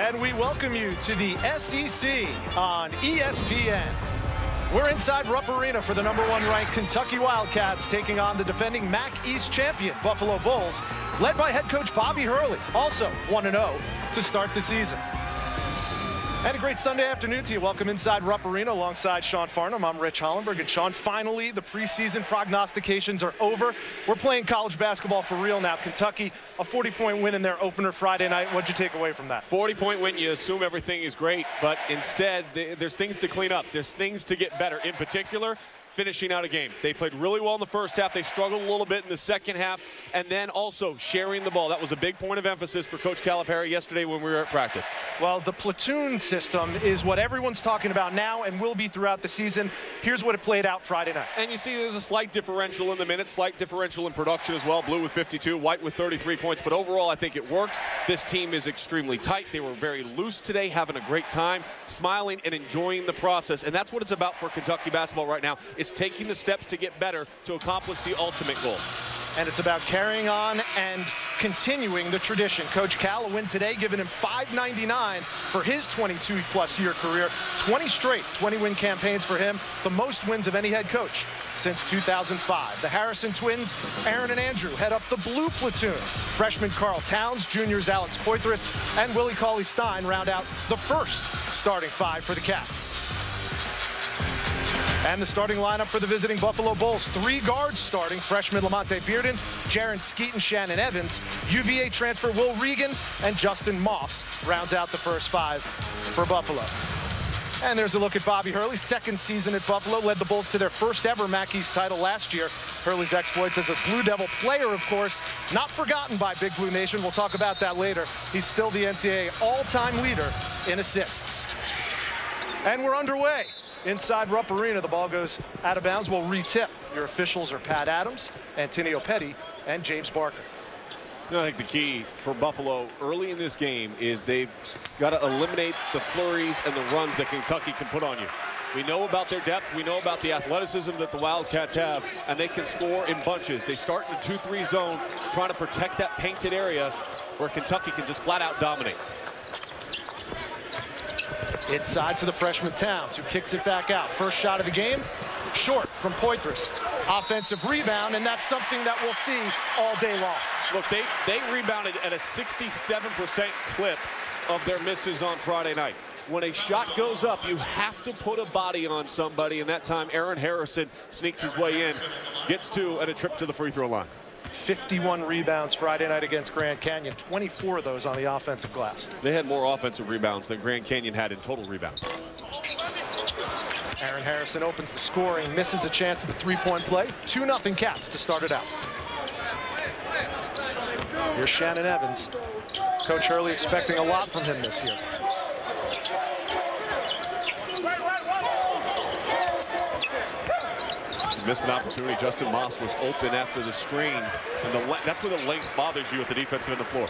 And we welcome you to the SEC on ESPN. We're inside Rupp Arena for the #1 ranked Kentucky Wildcats taking on the defending MAC East champion Buffalo Bulls, led by head coach Bobby Hurley, also 1-0 to start the season. And a great Sunday afternoon to you. Welcome inside Rupp Arena alongside Sean Farnham. I'm Rich Hollenberg. And Sean, finally, the preseason prognostications are over. We're playing college basketball for real now. Kentucky, a 40-point win in their opener Friday night. What'd you take away from that? 40-point win, you assume everything is great, but instead, there's things to clean up. There's things to get better. In particular, finishing out a game. They played really well in the first half. They struggled a little bit in the second half, and then also sharing the ball. That was a big point of emphasis for Coach Calipari yesterday when we were at practice. Well, the platoon system is what everyone's talking about now and will be throughout the season. Here's what it played out Friday night. And you see there's a slight differential in the minutes, slight differential in production as well. Blue with 52, White with 33 points, but overall I think it works. This team is extremely tight. They were very loose today, having a great time, smiling and enjoying the process, and that's what it's about for Kentucky basketball right now. It's taking the steps to get better to accomplish the ultimate goal. And it's about carrying on and continuing the tradition. Coach Cal, a win today, giving him $599 for his 22-plus year career. 20 straight 20-win campaigns for him, the most wins of any head coach since 2005. The Harrison twins, Aaron and Andrew, head up the blue platoon. Freshman Carl Towns, juniors Alex Poitras, and Willie Cauley-Stein round out the first starting five for the Cats. And the starting lineup for the visiting Buffalo Bulls. 3 guards starting. Freshman Lamonte Bearden, Jaron Skeet, Shannon Evans. UVA transfer Will Regan and Justin Moss rounds out the first 5 for Buffalo. And there's a look at Bobby Hurley's second season at Buffalo. Led the Bulls to their first ever MAC East title last year. Hurley's exploits as a Blue Devil player, of course, not forgotten by Big Blue Nation. We'll talk about that later. He's still the NCAA all-time leader in assists. And we're underway. Inside Rupp Arena, the ball goes out of bounds. We'll re-tip. Your officials are Pat Adams, Antonio Petty, and James Barker. I think the key for Buffalo early in this game is they've got to eliminate the flurries and the runs that Kentucky can put on you. We know about their depth. We know about the athleticism that the Wildcats have, and they can score in bunches. They start in the 2-3 zone, trying to protect that painted area where Kentucky can just flat out dominate. Inside to the freshman Towns, who kicks it back out. First shot of the game, short from Poitras. Offensive rebound, and that's something that we'll see all day long. Look, they rebounded at a 67% clip of their misses on Friday night. When a shot goes up, you have to put a body on somebody, and that time Aaron Harrison sneaks his way in, gets 2, and a trip to the free throw line. 51 rebounds Friday night against Grand Canyon, 24 of those on the offensive glass. They had more offensive rebounds than Grand Canyon had in total rebounds. Aaron Harrison opens the scoring, misses a chance at the three-point play. 2-0 Cats to start it out. Here's Shannon Evans. Coach Hurley expecting a lot from him this year. Missed an opportunity. Justin Moss was open after the screen, and that's where the length bothers you at the defensive end of the floor.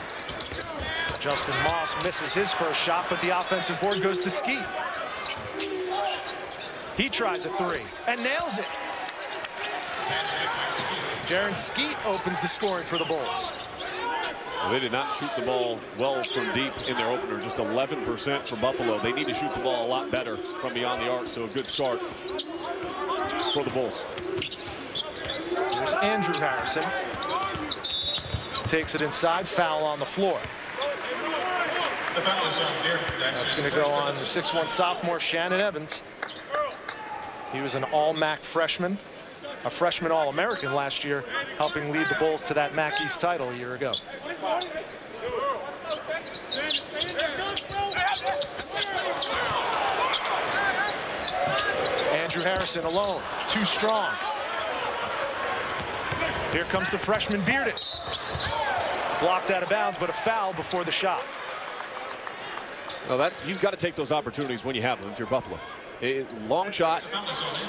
Justin Moss misses his first shot, but the offensive board goes to Skeet. He tries a 3 and nails it. Jaron Skeet opens the scoring for the Bulls. Well, they did not shoot the ball well from deep in their opener, just 11% for Buffalo. They need to shoot the ball a lot better from beyond the arc, so a good start for the Bulls. Here's Andrew Harrison. Takes it inside, foul on the floor. That's going to go on the 6'1" sophomore, Shannon Evans. He was an all-MAC freshman, a freshman All-American last year, helping lead the Bulls to that MAC East title a year ago. Andrew Harrison alone, too strong. Here comes the freshman Bearden. Blocked out of bounds, but a foul before the shot. Well, you've got to take those opportunities when you have them if you're Buffalo. A long shot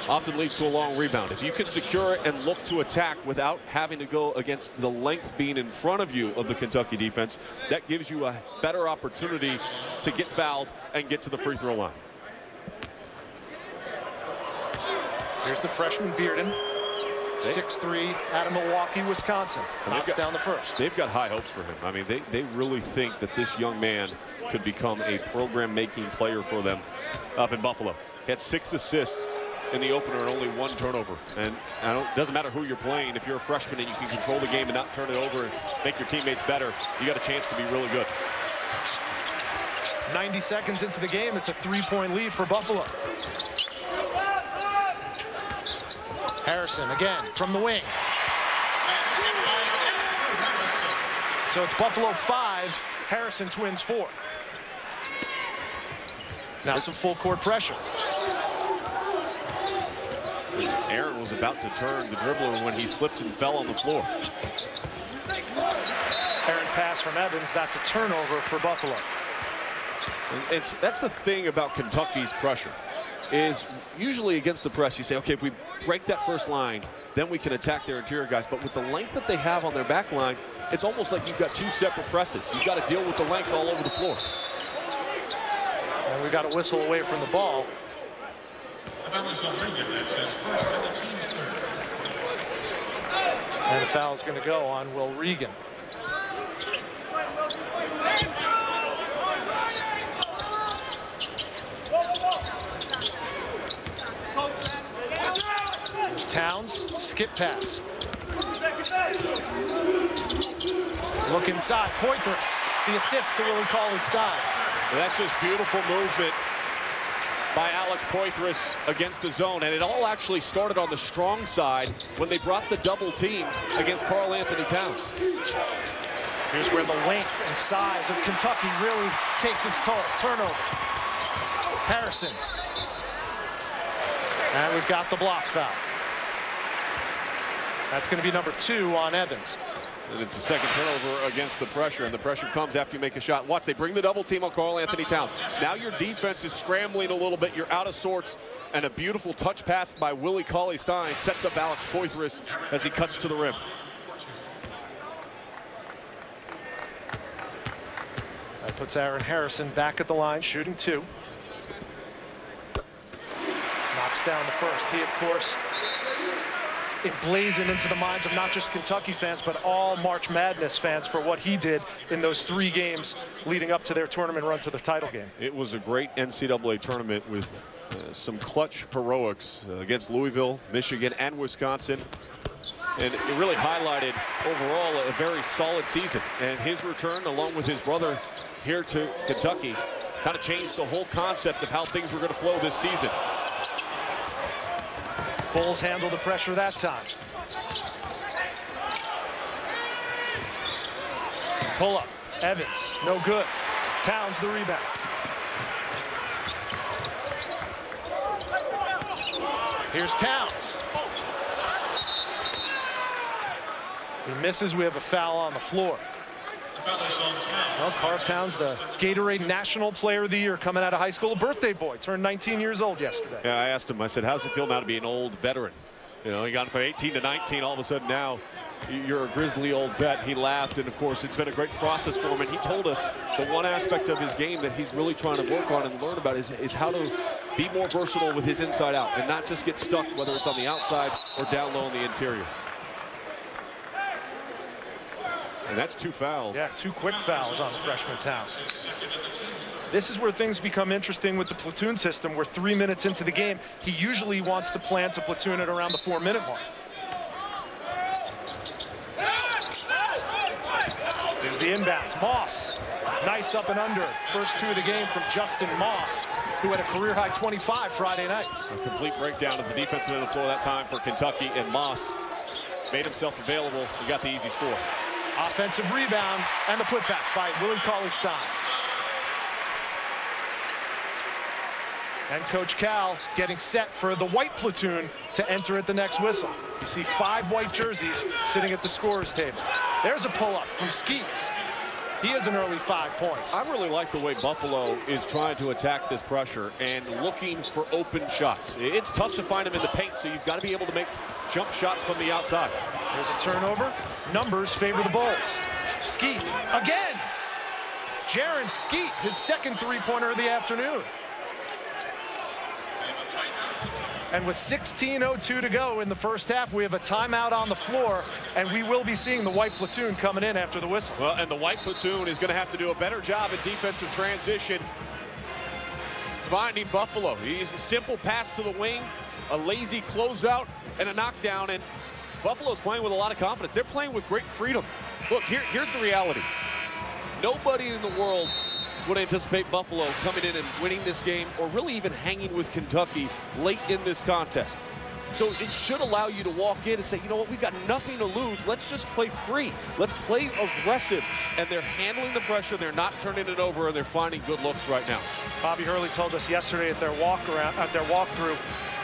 often leads to a long rebound. If you can secure it and look to attack without having to go against the length being in front of you of the Kentucky defense, that gives you a better opportunity to get fouled and get to the free throw line. Here's the freshman Bearden. 6'3", out of Milwaukee, Wisconsin. Knocks down the first. They've got high hopes for him. I mean, they really think that this young man could become a program-making player for them up in Buffalo. He had 6 assists in the opener and only 1 turnover. And it doesn't matter who you're playing. If you're a freshman and you can control the game and not turn it over and make your teammates better, you got a chance to be really good. 90 seconds into the game, it's a 3-point lead for Buffalo. Harrison again from the wing. So it's Buffalo 5, Harrison Twins 4. Now some full court pressure. Aaron was about to turn the dribbler when he slipped and fell on the floor. Aaron pass from Evans. That's a turnover for Buffalo. That's the thing about Kentucky's pressure, is usually against the press you say, okay, if we break that first line, then we can attack their interior guys. But with the length that they have on their back line, it's almost like you've got 2 separate presses. You've got to deal with the length all over the floor. And we got a whistle away from the ball. And the foul is going to go on Will Regan. There's Towns, skip pass. Look inside, Poitras, the assist to Willie Cauley-Stein. That's just beautiful movement by Alex Poitras against the zone. And it all actually started on the strong side when they brought the double team against Karl-Anthony Towns. Here's where the length and size of Kentucky really takes its toll. Turnover. Harrison. And we've got the block foul. That's going to be number 2 on Evans. And it's the second turnover against the pressure, and the pressure comes after you make a shot. Watch, they bring the double team on Karl-Anthony Towns. Now your defense is scrambling a little bit. You're out of sorts, and a beautiful touch pass by Willie Cauley-Stein sets up Alex Poitras as he cuts to the rim. That puts Aaron Harrison back at the line, shooting 2. Knocks down the first. He, of course, emblazoned into the minds of not just Kentucky fans, but all March Madness fans for what he did in those 3 games leading up to their tournament run to the title game. It was a great NCAA tournament with some clutch heroics against Louisville, Michigan, and Wisconsin. And it really highlighted overall a very solid season. And his return, along with his brother here to Kentucky, kind of changed the whole concept of how things were going to flow this season. Bulls handle the pressure that time. Pull up. Evans, no good. Towns the rebound. Here's Towns. He misses. We have a foul on the floor. Well, Karl Towns, the Gatorade National Player of the Year coming out of high school, a birthday boy, turned 19 years old yesterday. Yeah, I asked him, I said, how's it feel now to be an old veteran? You know, he got from 18 to 19, all of a sudden now you're a grizzly old vet. He laughed, and of course it's been a great process for him, and he told us the one aspect of his game that he's really trying to work on and learn about is how to be more versatile with his inside out and not just get stuck, whether it's on the outside or down low in the interior. And that's 2 fouls. Yeah, 2 quick fouls on the freshman Towns. This is where things become interesting with the platoon system, where 3 minutes into the game, he usually wants to plant a platoon at around the 4-minute mark. There's the inbounds. Moss, nice up and under. First 2 of the game from Justin Moss, who had a career-high 25 Friday night. A complete breakdown of the defensive end of the floor that time for Kentucky, and Moss made himself available. He got the easy score. Offensive rebound and the putback by Willie Cauley-Stein. And Coach Cal getting set for the white platoon to enter at the next whistle. You see 5 white jerseys sitting at the scorer's table. There's a pull-up from Skeet. He has an early 5 points. I really like the way Buffalo is trying to attack this pressure and looking for open shots. It's tough to find them in the paint, so you've got to be able to make jump shots from the outside. There's a turnover. Numbers favor the Bulls. Skeet again. Jaren Skeet, his second 3-pointer of the afternoon. And with 16:02 to go in the first half, we have a timeout on the floor, and we will be seeing the white platoon coming in after the whistle. Well, and the white platoon is going to have to do a better job at defensive transition, finding Buffalo. He's a simple pass to the wing, a lazy closeout, and a knockdown, and Buffalo's playing with a lot of confidence. They're playing with great freedom. Look, here's the reality. Nobody in the world would anticipate Buffalo coming in and winning this game, or really even hanging with Kentucky late in this contest. So it should allow you to walk in and say, you know what, we've got nothing to lose. Let's just play free. Let's play aggressive. And they're handling the pressure. They're not turning it over, and they're finding good looks right now. Bobby Hurley told us yesterday at their walkthrough,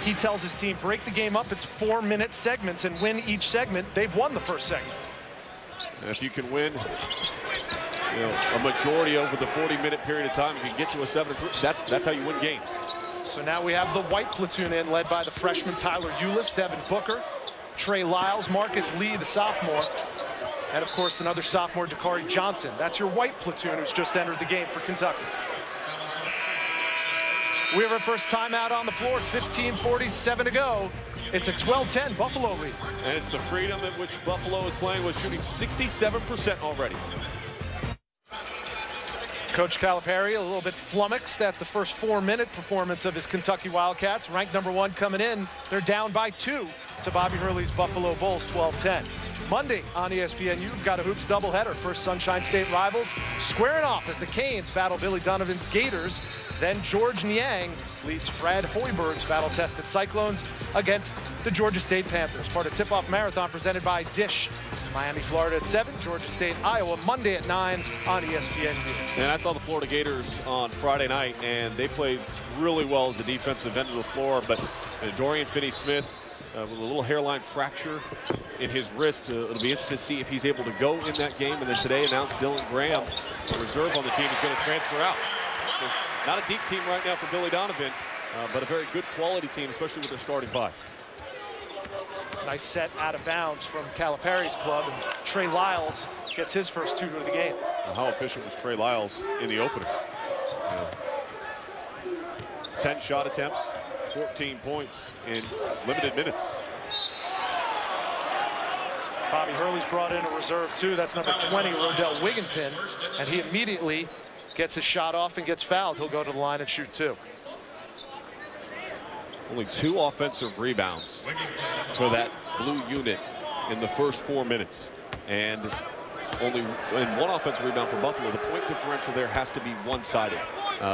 he tells his team, break the game up into 4-minute segments and win each segment. They've won the first segment. And if you can win a majority over the 40-minute period of time, you can get to a 7-3. That's how you win games. So now we have the white platoon in, led by the freshman Tyler Ulis, Devin Booker, Trey Lyles, Marcus Lee, the sophomore, and of course another sophomore, Dakari Johnson. That's your white platoon who's just entered the game for Kentucky. We have our first timeout on the floor, 15:47 to go. It's a 12-10 Buffalo lead. And it's the freedom at which Buffalo is playing with, shooting 67% already. Coach Calipari a little bit flummoxed at the first 4-minute performance of his Kentucky Wildcats. Ranked #1 coming in. They're down by 2 to Bobby Hurley's Buffalo Bulls, 12-10. Monday on ESPN, you've got a Hoops doubleheader. First, Sunshine State rivals squaring off as the Canes battle Billy Donovan's Gators. Then George Niang leads Fred Hoiberg's battle-tested Cyclones against the Georgia State Panthers. Part of Tip-Off Marathon presented by Dish. Miami, Florida at 7, Georgia State, Iowa, Monday at 9 on ESPN. And I saw the Florida Gators on Friday night, and they played really well at the defensive end of the floor. But Dorian Finney-Smith with a little hairline fracture in his wrist. It'll be interesting to see if he's able to go in that game. And then today announced Dylan Graham, the reserve on the team, is going to transfer out. There's not a deep team right now for Billy Donovan, but a very good quality team, especially with their starting 5. Nice set out of bounds from Calipari's club, and Trey Lyles gets his first 2 of the game. Well, how efficient was Trey Lyles in the opener? 10 shot attempts, 14 points in limited minutes. Bobby Hurley's brought in a reserve too. That's number 20, Rodell Wigginton, and he immediately gets his shot off and gets fouled. He'll go to the line and shoot 2. Only 2 offensive rebounds for that blue unit in the first 4 minutes. And only 1 offensive rebound for Buffalo. The point differential there has to be one-sided.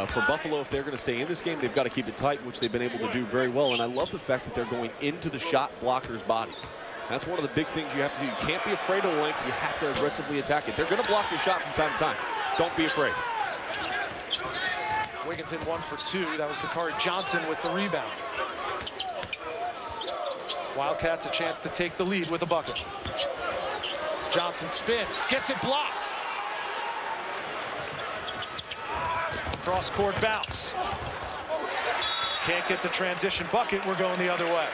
For Buffalo, if they're going to stay in this game, they've got to keep it tight, which they've been able to do very well. And I love the fact that they're going into the shot blockers' bodies. That's one of the big things you have to do. You can't be afraid of the length. You have to aggressively attack it. They're going to block your shot from time to time. Don't be afraid. Wigginton 1 for 2. That was Dakari Johnson with the rebound. Wildcats a chance to take the lead with a bucket. Johnson spins, gets it blocked. Cross-court bounce. Can't get the transition bucket. We're going the other way.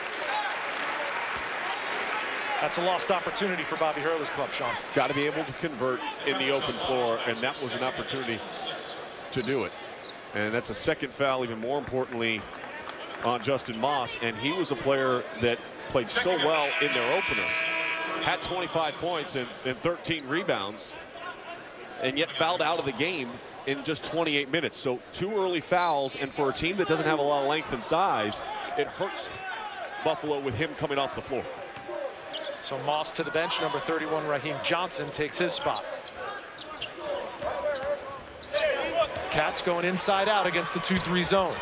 That's a lost opportunity for Bobby Hurley's club, Sean. Got to be able to convert in the open floor, and that was an opportunity to do it. And that's a second foul, even more importantly, on Justin Moss. And he was a player that played so well in their opener. Had 25 points and 13 rebounds, and yet fouled out of the game in just 28 minutes. So 2 early fouls, and for a team that doesn't have a lot of length and size, it hurts Buffalo with him coming off the floor. So Moss to the bench. Number 31, Raheem Johnson, takes his spot. Cats going inside out against the 2-3 zone.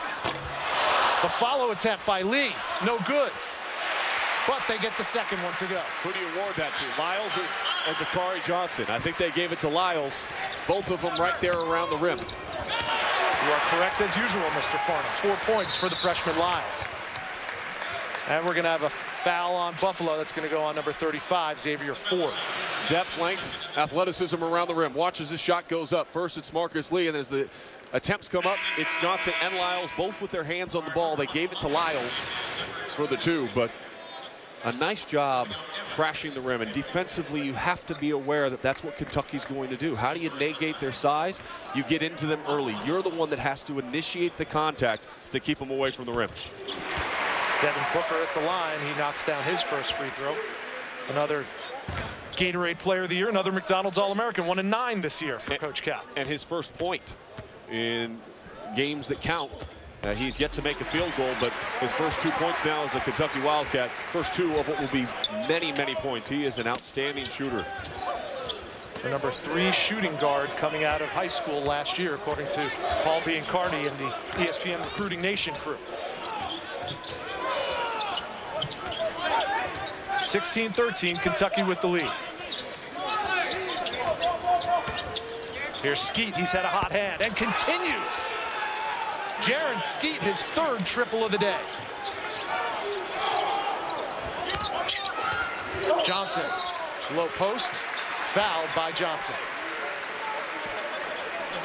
The follow attempt by Lee, no good. But they get the second one to go. Who do you award that to, Lyles or Dakari Johnson? I think they gave it to Lyles. Both of them right there around the rim. You are correct as usual, Mr. Farnham. 4 points for the freshman Lyles. And we're going to have a foul on Buffalo. That's going to go on number 35, Xavier Ford. Depth, length, athleticism around the rim. Watch as this shot goes up. First, it's Marcus Lee, and as the attempts come up, it's Johnson and Lyles, both with their hands on the ball. They gave it to Lyles for the 2, but a nice job crashing the rim. And defensively, you have to be aware that that's what Kentucky's going to do. How do you negate their size? You get into them early. You're the one that has to initiate the contact to keep them away from the rim. Devin Booker at the line. He knocks down his first free throw. Another Gatorade Player of the Year, another McDonald's All-American, 1 and 9 this year for Coach Cal. And his first point in games that count. He's yet to make a field goal, but his first 2 points now as a Kentucky Wildcat. First 2 of what will be many, many points. He is an outstanding shooter. The number 3 shooting guard coming out of high school last year, according to Paul Biancardi and the ESPN Recruiting Nation crew. 16-13, Kentucky with the lead. Here's Skeet, he's had a hot hand and continues. Jaren Skeet, his 3rd triple of the day. Johnson, low post, fouled by Johnson.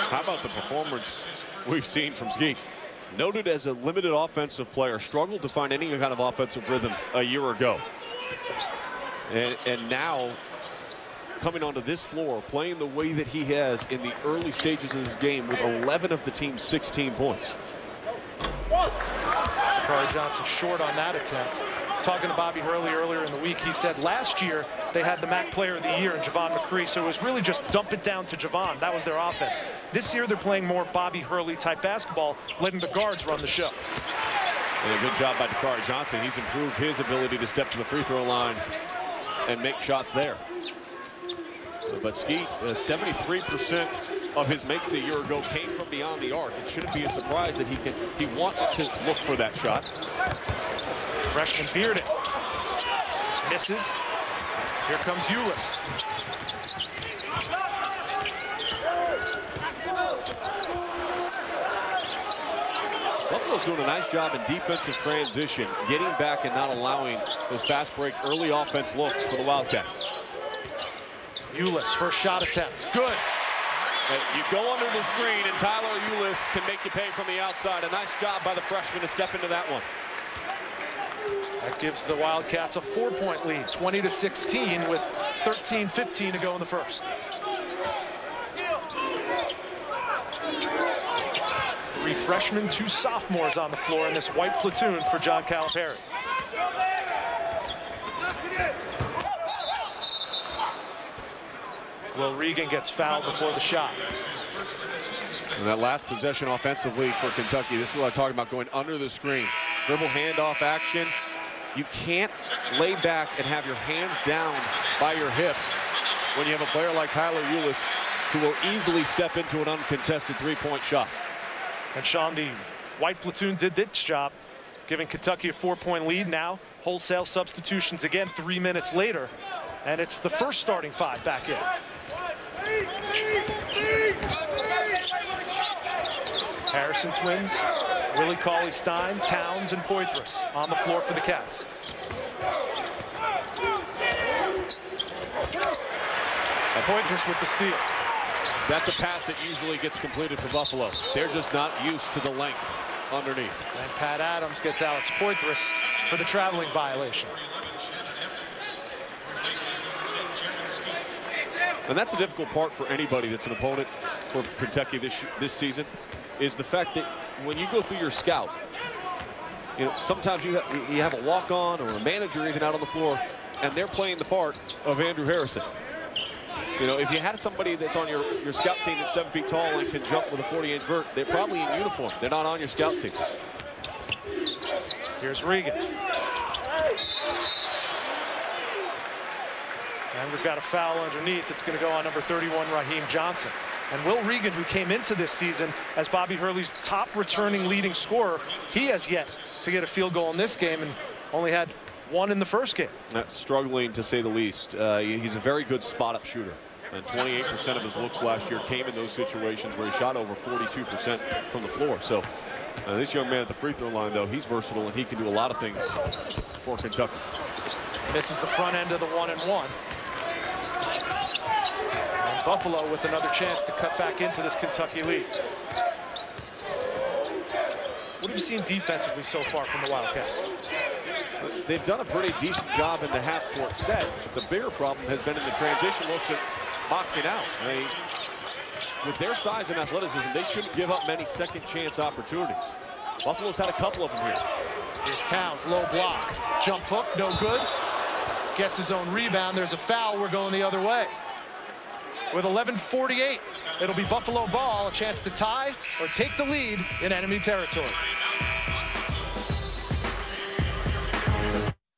How about the performance we've seen from Skeet? Noted as a limited offensive player, struggled to find any kind of offensive rhythm a year ago. And now, coming onto this floor, playing the way that he has in the early stages of this game with 11 of the team's 16 points. Takari Johnson short on that attempt. Talking to Bobby Hurley earlier in the week, he said last year they had the MAC Player of the Year in Javon McCree, so it was really just dump it down to Javon. That was their offense. This year they're playing more Bobby Hurley type basketball, letting the guards run the show. And a good job by Takari Johnson. He's improved his ability to step to the free throw line and make shots there. But Skeet, 73% of his makes a year ago came from beyond the arc. It shouldn't be a surprise that he wants to look for that shot. Freshman Bearden misses. Here comes Ulis. Buffalo's doing a nice job in defensive transition, getting back and not allowing those fast break early offense looks for the Wildcats. Ulis, first shot attempt, good. You go under the screen, and Tyler Ulis can make you pay from the outside. A nice job by the freshman to step into that one. That gives the Wildcats a 4-point lead, 20-16, with 13-15 to go in the first. 3 freshmen, 2 sophomores on the floor in this white platoon for John Calipari. Will Regan gets fouled before the shot. And that last possession offensively for Kentucky, this is what I'm talking about, going under the screen. Dribble handoff action. You can't lay back and have your hands down by your hips when you have a player like Tyler Ulis who will easily step into an uncontested 3-point shot. And Sean, the white platoon did its job, giving Kentucky a 4-point lead. Now wholesale substitutions again 3 minutes later, and it's the first starting 5 back in. Harrison twins, Willie Cauley-Stein, Towns, and Poitras on the floor for the Cats. Poitras with the steal. That's a pass that usually gets completed for Buffalo. They're just not used to the length underneath. And Pat Adams gets Alex Poitras for the traveling violation. And that's the difficult part for anybody that's an opponent for Kentucky this season, is the fact that when you go through your scout, you know, sometimes you have a walk-on or a manager even out on the floor, and they're playing the part of Andrew Harrison. You know, if you had somebody that's on your scout team that's 7 feet tall and can jump with a 40-inch vert, they're probably in uniform. They're not on your scout team. Here's Regan. And we've got a foul underneath. It's going to go on number 31, Raheem Johnson. And Will Regan, who came into this season as Bobby Hurley's top returning leading scorer, he has yet to get a field goal in this game and only had 1 in the first game. That's struggling, to say the least. He's a very good spot-up shooter. And 28% of his looks last year came in those situations where he shot over 42% from the floor. So this young man at the free throw line, though, he's versatile and he can do a lot of things for Kentucky. This is the front end of the 1-and-1. And Buffalo with another chance to cut back into this Kentucky lead. What have you seen defensively so far from the Wildcats? They've done a pretty decent job in the half-court set. The bigger problem has been in the transition looks and boxing out. With their size and athleticism, they shouldn't give up many second-chance opportunities. Buffalo's had a couple of them here. Here's Towns, low block. Jump hook, no good. Gets his own rebound. There's a foul. We're going the other way. With 11:48, it'll be Buffalo ball, a chance to tie or take the lead in enemy territory.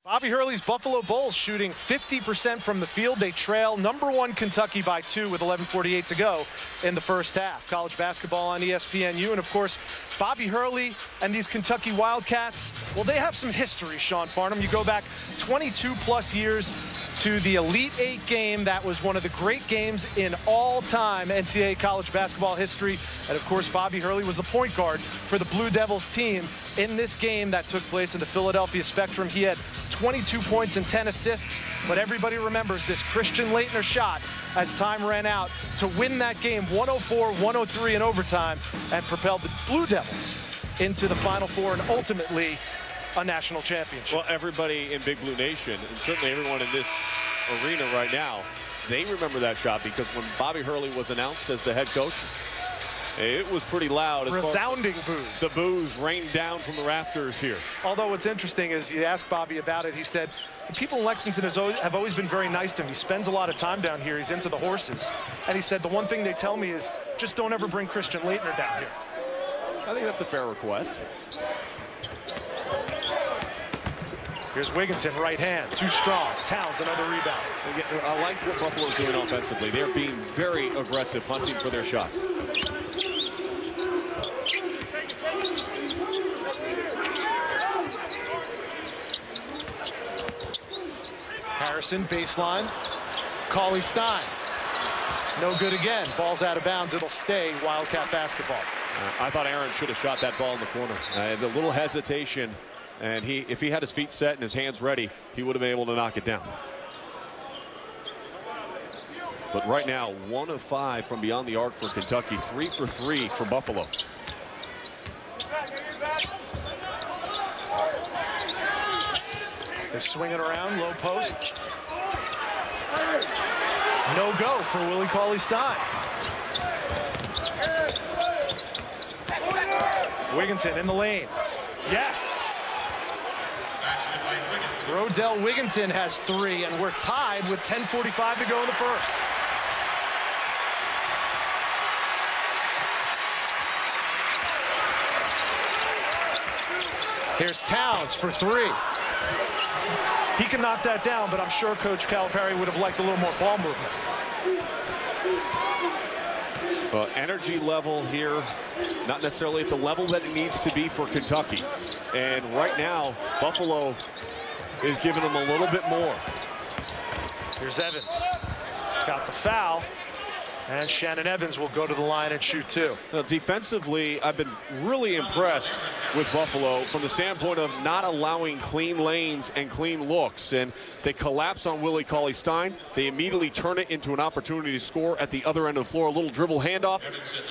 Bobby Hurley's Buffalo Bulls shooting 50% from the field. They trail #1 Kentucky by 2 with 11:48 to go in the first half. College basketball on ESPNU. And of course, Bobby Hurley and these Kentucky Wildcats, well, they have some history, Sean Farnham. You go back 22 plus years to the Elite Eight game. That was one of the great games in all-time NCAA college basketball history. And of course, Bobby Hurley was the point guard for the Blue Devils team in this game that took place in the Philadelphia Spectrum. He had 22 points and 10 assists, but everybody remembers this Christian Laettner shot as time ran out to win that game 104-103 in overtime and propelled the Blue Devils into the Final Four and ultimately a national championship. Well, everybody in Big Blue Nation, and certainly everyone in this arena right now, they remember that shot because when Bobby Hurley was announced as the head coach, it was pretty loud. Resounding boos. The boos rained down from the rafters here. Although what's interesting is you ask Bobby about it, he said, people in Lexington have always been very nice to him. He spends a lot of time down here. He's into the horses. And he said, the one thing they tell me is just don't ever bring Christian Laettner down here. I think that's a fair request. Here's Wigginton, right hand, too strong. Towns, another rebound. I like what Buffalo's doing offensively. They're being very aggressive, hunting for their shots. Harrison, baseline. Cauley-Stein. No good again. Ball's out of bounds. It'll stay Wildcat basketball. I thought Aaron should have shot that ball in the corner. The little hesitation, and if he had his feet set and his hands ready, he would have been able to knock it down. But right now, 1 of 5 from beyond the arc for Kentucky. 3 for 3 for Buffalo. They're swinging around, low post. No go for Willie Cauley-Stein. Wigginton in the lane. Yes. Rodell Wigginton has 3, and we're tied with 10:45 to go in the first. Here's Towns for 3. He can knock that down, but I'm sure Coach Calipari would have liked a little more ball movement. Well, energy level here, not necessarily at the level that it needs to be for Kentucky. And right now, Buffalo is giving them a little bit more. Here's Evans. Got the foul. And Shannon Evans will go to the line and shoot 2. Now, defensively, I've been really impressed with Buffalo from the standpoint of not allowing clean lanes and clean looks. And they collapse on Willie Cauley-Stein. They immediately turn it into an opportunity to score at the other end of the floor. A little dribble handoff.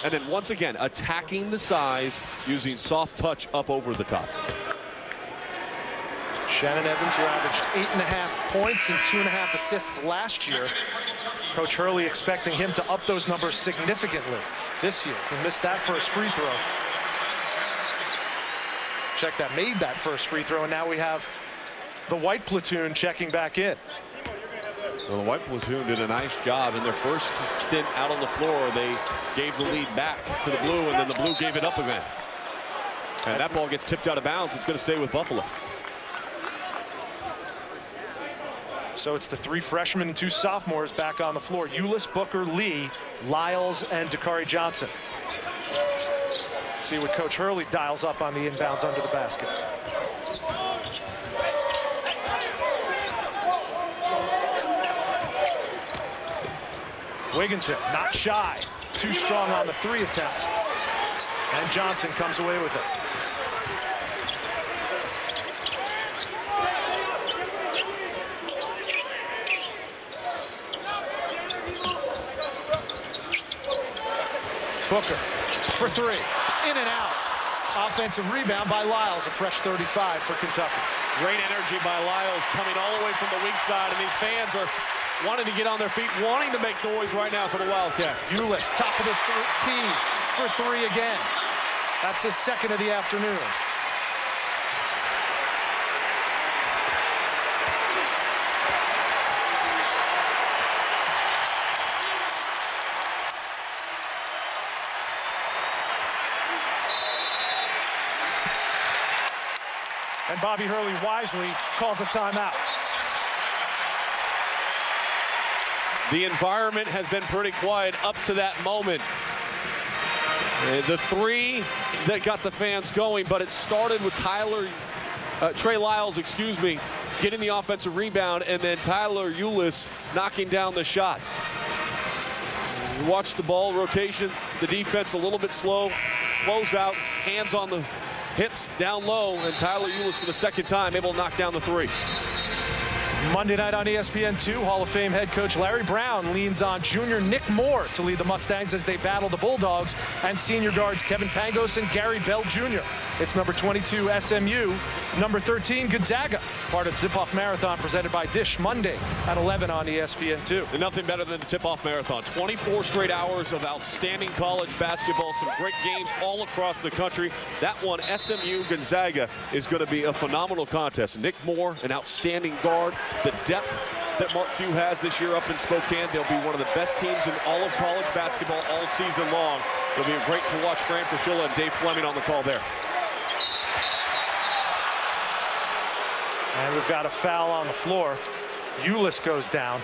And then once again, attacking the size using soft touch up over the top. Shannon Evans, who averaged 8.5 points and 2.5 assists last year. Coach Hurley expecting him to up those numbers significantly this year. He missed that first free throw. Check that, made that first free throw, and now we have the white platoon checking back in. Well, the white platoon did a nice job in their first stint out on the floor. They gave the lead back to the blue, and then the blue gave it up again. And that ball gets tipped out of bounds. It's going to stay with Buffalo. So it's the 3 freshmen and 2 sophomores back on the floor. Ulis, Booker, Lee, Lyles, and Dakari Johnson. See what Coach Hurley dials up on the inbounds under the basket. Wigginton, not shy. Too strong on the 3 attempt. And Johnson comes away with it. Booker for 3, in and out. Offensive rebound by Lyles, a fresh 35 for Kentucky. Great energy by Lyles coming all the way from the weak side, and these fans are wanting to get on their feet, wanting to make noise right now for the Wildcats. Ulis, top of the key for 3 again. That's his 2nd of the afternoon. and Bobby Hurley wisely calls a timeout. The environment has been pretty quiet up to that moment. The three that got the fans going, but it started with Trey Lyles, getting the offensive rebound, and then Tyler Ulis knocking down the shot. You watch the ball rotation, the defense a little bit slow, closeouts, hands on the hips, down low, and Tyler Ulis for the second time able to knock down the three. Monday night on ESPN2, Hall of Fame head coach Larry Brown leans on junior Nick Moore to lead the Mustangs as they battle the Bulldogs, and senior guards Kevin Pangos and Gary Bell Jr. It's number 22 SMU, number 13 Gonzaga, part of Tip-Off Marathon presented by Dish, Monday at 11 on ESPN2. And nothing better than the Tip-Off Marathon. 24 straight hours of outstanding college basketball, some great games all across the country. That one, SMU Gonzaga, is going to be a phenomenal contest. Nick Moore, an outstanding guard. The depth that Mark Few has this year up in Spokane, they'll be one of the best teams in all of college basketball all season long. It'll be great to watch Fran Fraschilla and Dave Fleming on the call there. And we've got a foul on the floor. Ulis goes down.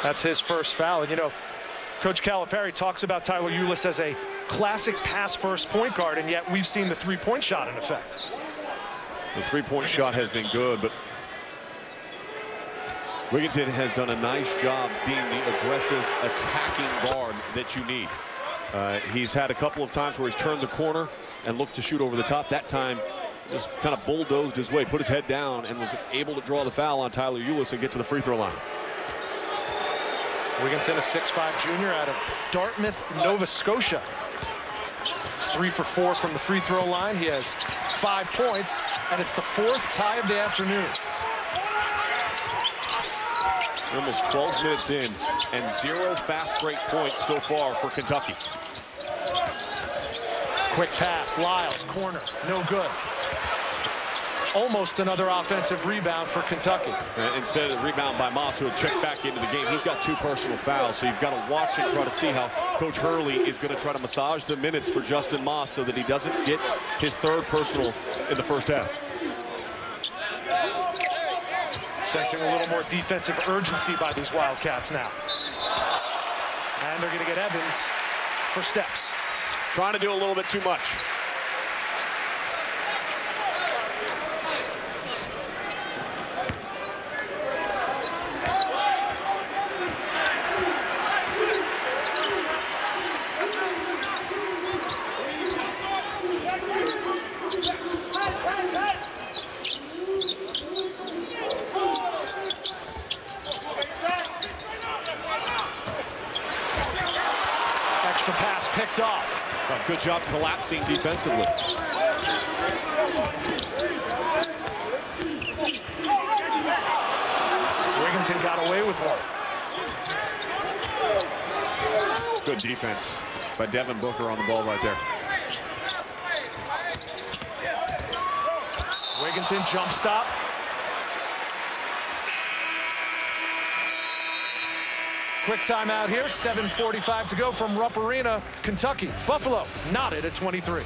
That's his first foul. And you know, Coach Calipari talks about Tyler Ulis as a classic pass-first point guard, and yet we've seen the three-point shot in effect. The three-point shot has been good, but Wigginton has done a nice job being the aggressive attacking guard that you need. He's had a couple of times where he's turned the corner and looked to shoot over the top. That time just kind of bulldozed his way, put his head down, and was able to draw the foul on Tyler Ulis and get to the free throw line. Wigginton, a 6'5" junior out of Dartmouth, Nova Scotia. He's 3 for 4 from the free throw line. He has 5 points, and it's the 4th tie of the afternoon. Almost 12 minutes in, and 0 fast break points so far for Kentucky. Quick pass, Lyles, corner, no good. Almost another offensive rebound for Kentucky. Instead of the rebound by Moss, who had checked back into the game, he's got 2 personal fouls, so you've got to watch and try to see how Coach Hurley is going to try to massage the minutes for Justin Moss so that he doesn't get his 3rd personal in the first half. Sensing a little more defensive urgency by these Wildcats now. And they're going to get Evans for steps. Trying to do a little bit too much. Extra pass picked off. Good job collapsing defensively. Wigginton got away with one. Good defense by Devin Booker on the ball right there. Wigginton jump stop. Quick timeout here, 7:45 to go from Rupp Arena, Kentucky. Buffalo knotted at 23.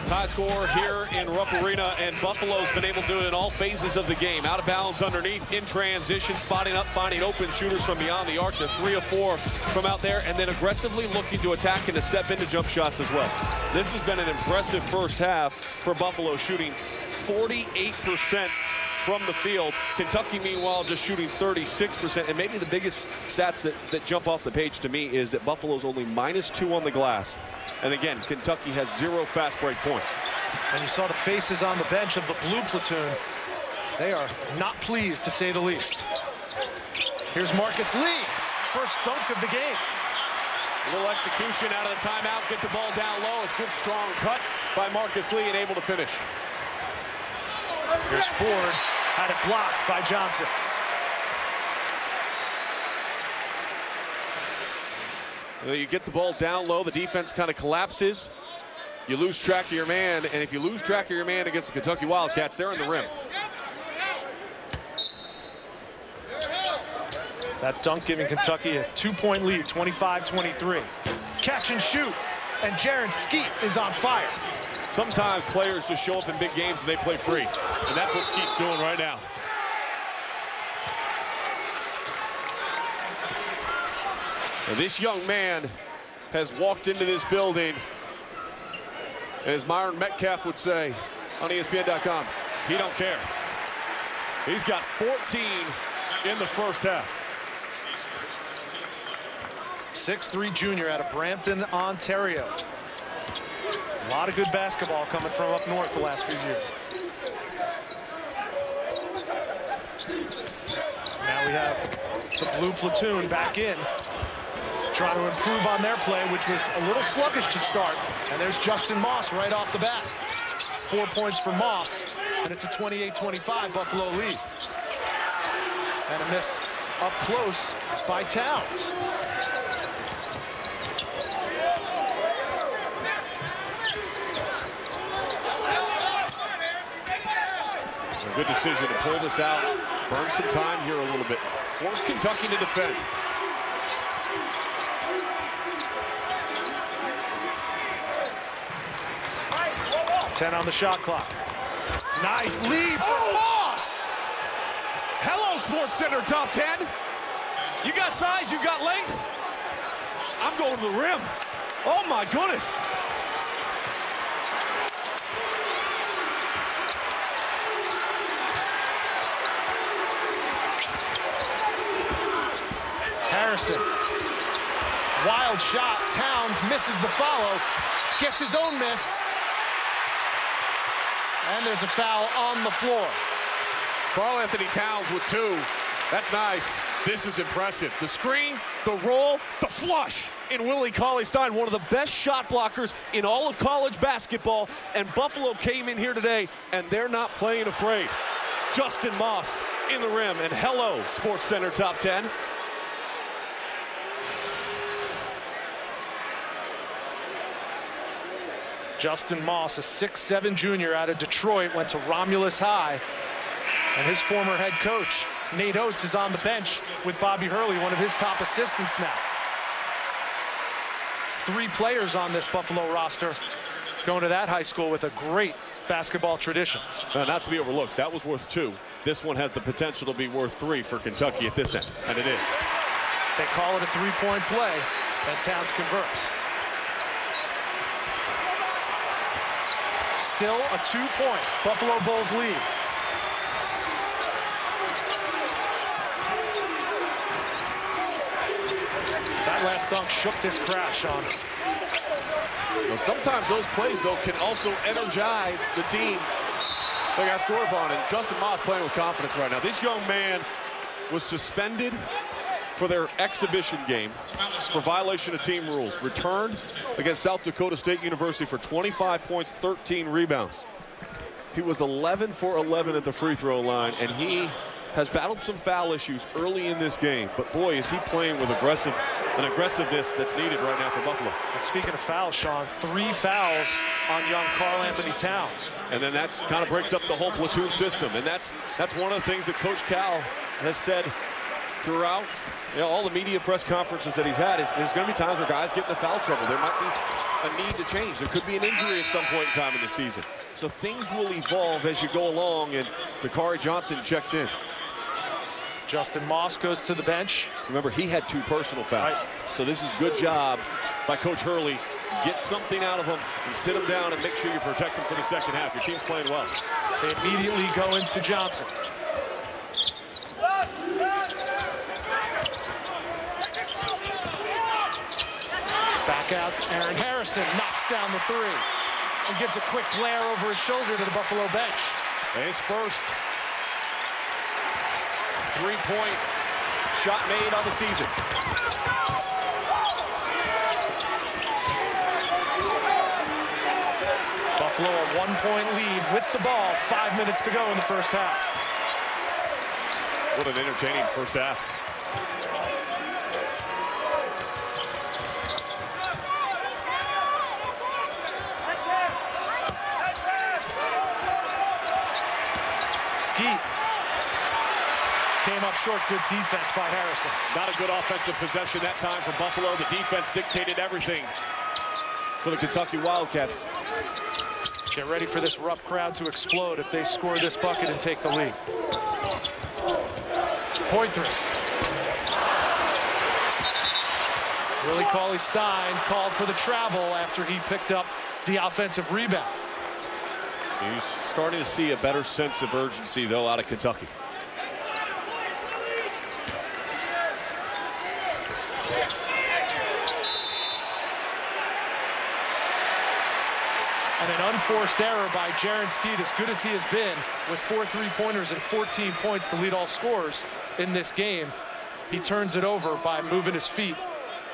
Tie score here in Rupp Arena, and Buffalo's been able to do it in all phases of the game. Out of bounds underneath, in transition, spotting up, finding open shooters from beyond the arc. They're 3 of 4 from out there, and then aggressively looking to attack and to step into jump shots as well. This has been an impressive first half for Buffalo, shooting 48% from the field. Kentucky, meanwhile, just shooting 36%. And maybe the biggest stats that jump off the page to me is that Buffalo's only -2 on the glass. And again, Kentucky has 0 fast break points. And you saw the faces on the bench of the blue platoon. They are not pleased, to say the least. Here's Marcus Lee, first dunk of the game. A little execution out of the timeout, get the ball down low. It's a good, strong cut by Marcus Lee and able to finish. Here's Ford, had it blocked by Johnson. You get the ball down low, the defense kind of collapses. You lose track of your man, and if you lose track of your man against the Kentucky Wildcats, they're in the rim. That dunk giving Kentucky a 2-point lead, 25-23. catch and shoot, and Jaren Skeet is on fire. Sometimes players just show up in big games and they play free, and that's what Skeet's doing right now. And this young man has walked into this building, and as Myron Metcalf would say on ESPN.com, he don't care. He's got 14 in the first half. 6'3" junior out of Brampton, Ontario. A lot of good basketball coming from up north the last few years. Now we have the blue platoon back in, trying to improve on their play, which was a little sluggish to start. And there's Justin Moss right off the bat. 4 points for Moss, and it's a 28-25 Buffalo lead. And a miss up close by Towns. A good decision to pull this out, burn some time here a little bit. Force Kentucky to defend. Ten on the shot clock. Nice lead for Moss. Hello, Sports Center Top 10. You got size, you got length. I'm going to the rim. Oh my goodness. Harrison. Wild shot. Towns misses the follow. Gets his own miss. And there's a foul on the floor. Karl-Anthony Towns with 2. That's nice. This is impressive. The screen, the roll, the flush in Willie Cauley-Stein, one of the best shot blockers in all of college basketball. And Buffalo came in here today, and they're not playing afraid. Justin Moss in the rim, and hello, Sports Center Top 10. Justin Moss, a 6'7" junior out of Detroit, went to Romulus High. And his former head coach, Nate Oates, is on the bench with Bobby Hurley, one of his top assistants now. 3 players on this Buffalo roster going to that high school with a great basketball tradition. Now, not to be overlooked, that was worth 2. This one has the potential to be worth 3 for Kentucky at this end, and it is. They call it a 3-point play, and Towns converts. Still a 2-point Buffalo Bulls lead. That last dunk shook this crowd, Sean. Well, sometimes those plays, though, can also energize the team they got scored upon. And Justin Moss playing with confidence right now. This young man was suspended for their exhibition game for violation of team rules. Returned against South Dakota State University for 25 points, 13 rebounds. He was 11 for 11 at the free throw line, and he has battled some foul issues early in this game. But boy, is he playing with an aggressiveness that's needed right now for Buffalo. And speaking of fouls, Sean, 3 fouls on young Karl-Anthony Towns. And then that kind of breaks up the whole platoon system. And that's one of the things that Coach Cal has said throughout all the media press conferences that he's had. Is there's going to be times where guys get into foul trouble. There might be a need to change. There could be an injury at some point in time in the season. So things will evolve as you go along, and Dakari Johnson checks in. Justin Moss goes to the bench. Remember, he had 2 personal fouls. Right. So this is good job by Coach Hurley. Get something out of him and sit him down and make sure you protect him for the second half. Your team's playing well. They immediately go into Johnson. Back out, Aaron Harrison knocks down the 3 and gives a quick glare over his shoulder to the Buffalo bench. His first 3-point shot made on the season. Buffalo a 1-point lead with the ball, 5 minutes to go in the first half. What an entertaining first half. Skeet Came up short. Good defense by Harrison. Not a good offensive possession that time for Buffalo. The defense dictated everything for the Kentucky Wildcats. Get ready for this rough crowd to explode if they score this bucket and take the lead. Poitras. Willie Cauley-Stein called for the travel after he picked up the offensive rebound. He's starting to see a better sense of urgency, though, out of Kentucky. And an unforced error by Jaren Skeet, as good as he has been, with 4 3-pointers and 14 points to lead all scorers in this game. He turns it over by moving his feet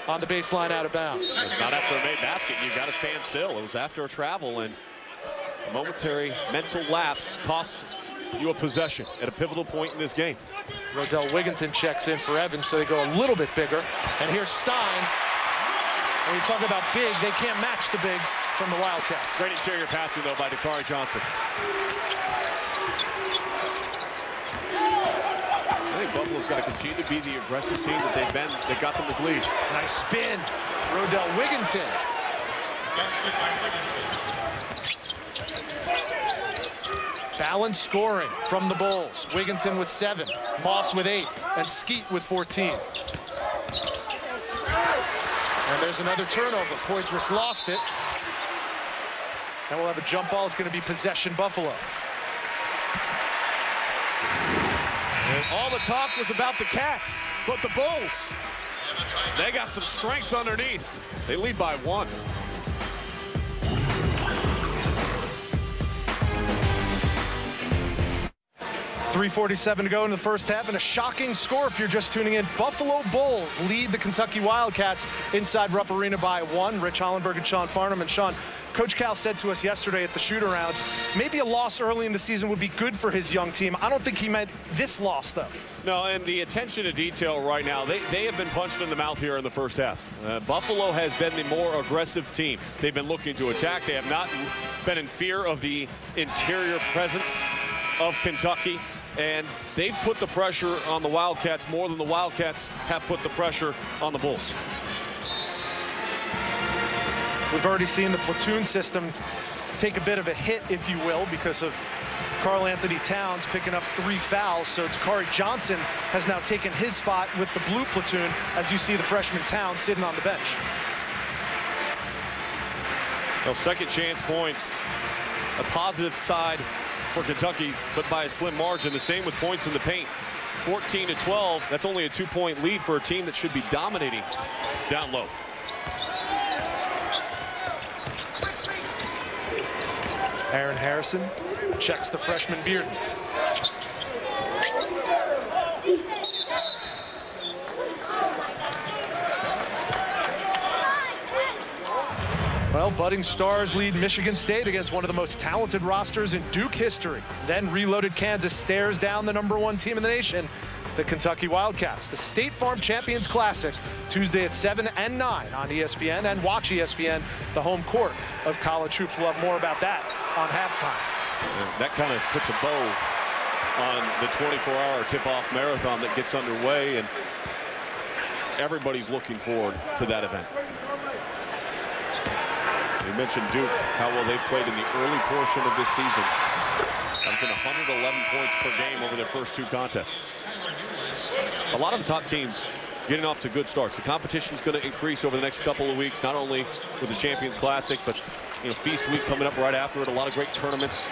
on the baseline out of bounds. Not after a made basket. You got to stand still. It was after a travel, and a momentary mental lapse cost you a possession at a pivotal point in this game. Rodell Wigginton checks in for Evans, so they go a little bit bigger. And here's Stein. When you talk about big, they can't match the bigs from the Wildcats. Great interior passing, though, by Dakari Johnson. I think Buffalo's got to continue to be the aggressive team that they've been. They got them this lead. Nice spin. Rodell Wigginton. Balanced scoring from the Bulls. Wigginton with 7, Moss with 8, and Skeet with 14. And there's another turnover. Poitras lost it. And we'll have a jump ball. It's going to be possession Buffalo. And all the talk was about the Cats, but the Bulls, they got some strength underneath. They lead by 1. 3:47 to go in the first half, and a shocking score if you're just tuning in. Buffalo Bulls lead the Kentucky Wildcats inside Rupp Arena by 1. Rich Hollenberg and Sean Farnham. And Sean, Coach Cal said to us yesterday at the shoot-around, maybe a loss early in the season would be good for his young team. I don't think he meant this loss, though. No, and the attention to detail right now, they have been punched in the mouth here in the first half. Buffalo has been the more aggressive team. They've been looking to attack. They have not been in fear of the interior presence of Kentucky. And they've put the pressure on the Wildcats more than the Wildcats have put the pressure on the Bulls. We've already seen the platoon system take a bit of a hit, if you will, because of Karl Anthony Towns picking up 3 fouls. So Dakari Johnson has now taken his spot with the blue platoon, as you see the freshman Towns sitting on the bench. Well, second chance points, a positive side for Kentucky, but by a slim margin. The same with points in the paint. 14-12, that's only a 2-point lead for a team that should be dominating down low. Aaron Harrison checks the freshman Bearden. Well, budding stars lead Michigan State against one of the most talented rosters in Duke history. Then reloaded Kansas stares down the #1 team in the nation, the Kentucky Wildcats. The State Farm Champions Classic, Tuesday at 7 and 9 on ESPN, and watch ESPN, the home court of college hoops. We'll have more about that on halftime. Yeah, that kind of puts a bow on the 24-hour tip-off marathon that gets underway, and everybody's looking forward to that event. You mentioned Duke, how well they've played in the early portion of this season. Averaging 111 points per game over their first 2 contests. A lot of the top teams getting off to good starts. The competition is going to increase over the next couple of weeks, not only with the Champions Classic, but Feast Week coming up right after it. A lot of great tournaments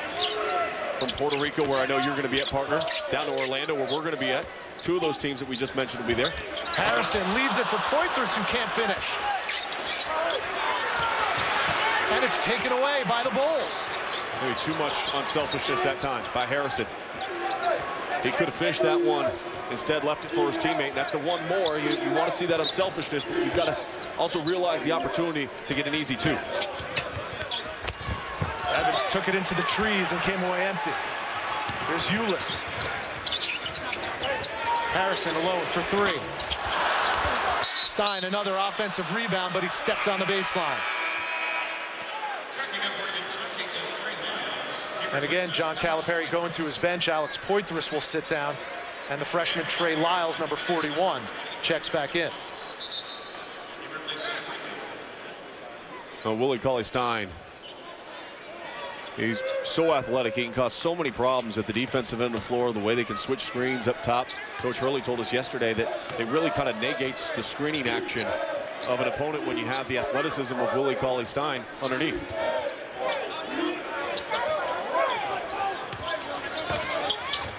from Puerto Rico, where I know you're going to be at, partner, down to Orlando, where we're going to be at. 2 of those teams that we just mentioned will be there. Harrison leaves it for Poitras, who can't finish. And it's taken away by the Bulls. Maybe too much unselfishness that time by Harrison. He could have finished that one, instead left it for his teammate. That's the one more. You want to see that unselfishness, but you've got to also realize the opportunity to get an easy 2. Evans took it into the trees and came away empty. Here's Ulis. Harrison alone for 3. Stein, another offensive rebound, but he stepped on the baseline. And again, John Calipari going to his bench. Alex Poitras will sit down. And the freshman Trey Lyles, number 41, checks back in. Willie Cauley-Stein. He's so athletic. He can cause so many problems at the defensive end of the floor, the way they can switch screens up top. Coach Hurley told us yesterday that it really kind of negates the screening action of an opponent when you have the athleticism of Willie Cauley-Stein underneath.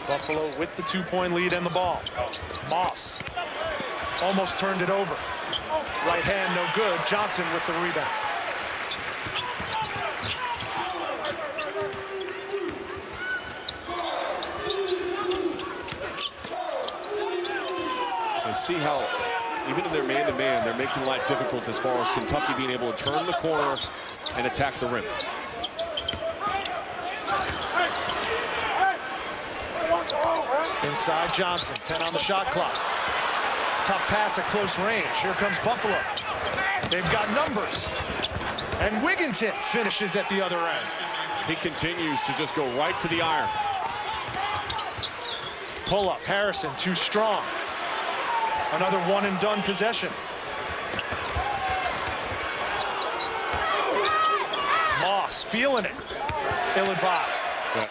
Buffalo with the 2-point lead and the ball. Moss almost turned it over. Right hand, no good. Johnson with the rebound. See how, even in their man-to-man, they're making life difficult as far as Kentucky being able to turn the corner and attack the rim. Inside Johnson, 10 on the shot clock. Tough pass at close range. Here comes Buffalo. They've got numbers. And Wigginton finishes at the other end. He continues to just go right to the iron. Pull up, Harrison, too strong. Another one-and-done possession. Moss feeling it. Ill-advised.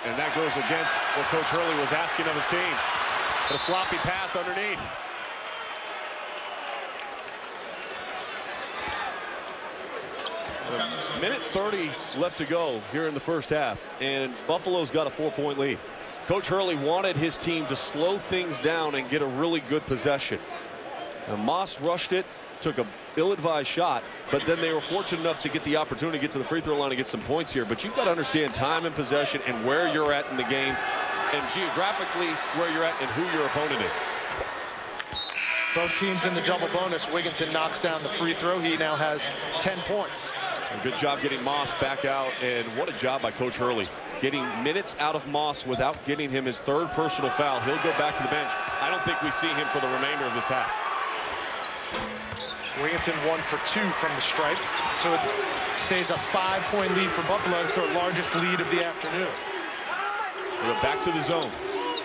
And that goes against what Coach Hurley was asking of his team. A sloppy pass underneath. A minute 30 left to go here in the first half, and Buffalo's got a 4-point lead. Coach Hurley wanted his team to slow things down and get a really good possession. Now, Moss rushed it, took a ill-advised shot, but then they were fortunate enough to get the opportunity to get to the free throw line and get some points here. But you've got to understand time and possession and where you're at in the game, and geographically where you're at and who your opponent is. Both teams in the double bonus. Wigginton knocks down the free throw. He now has 10 points. A good job getting Moss back out, and what a job by Coach Hurley. Getting minutes out of Moss without getting him his 3rd personal foul. He'll go back to the bench. I don't think we see him for the remainder of this half. Wigginton 1 for 2 from the stripe, so it stays a 5-point lead for Buffalo. It's their largest lead of the afternoon. We're back to the zone.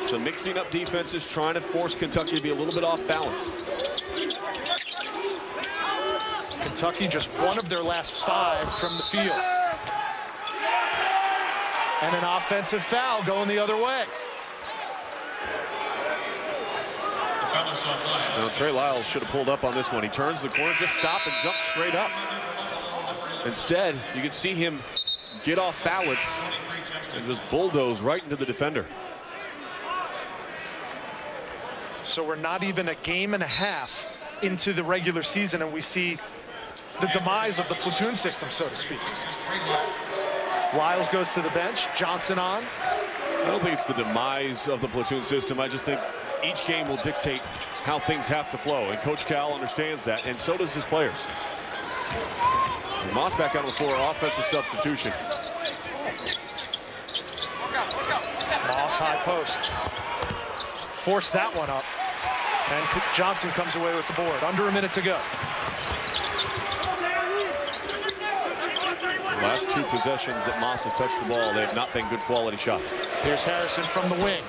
So mixing up defenses, trying to force Kentucky to be a little bit off balance. Kentucky just 1 of their last 5 from the field. And an offensive foul going the other way. Now, Trey Lyles should have pulled up on this one. He turns the corner, just stop and jump straight up. Instead, you can see him get off balance and just bulldoze right into the defender. So we're not even a game and a half into the regular season, and we see the demise of the platoon system, so to speak. Lyles goes to the bench. Johnson on. I don't think it's the demise of the platoon system. I just think each game will dictate how things have to flow, and Coach Cal understands that, and so does his players. And Moss back on the floor, offensive substitution. Moss high post. Force that one up, and Johnson comes away with the board. Under a minute to go. The last 2 possessions that Moss has touched the ball, they have not been good quality shots. Here's Harrison from the wing.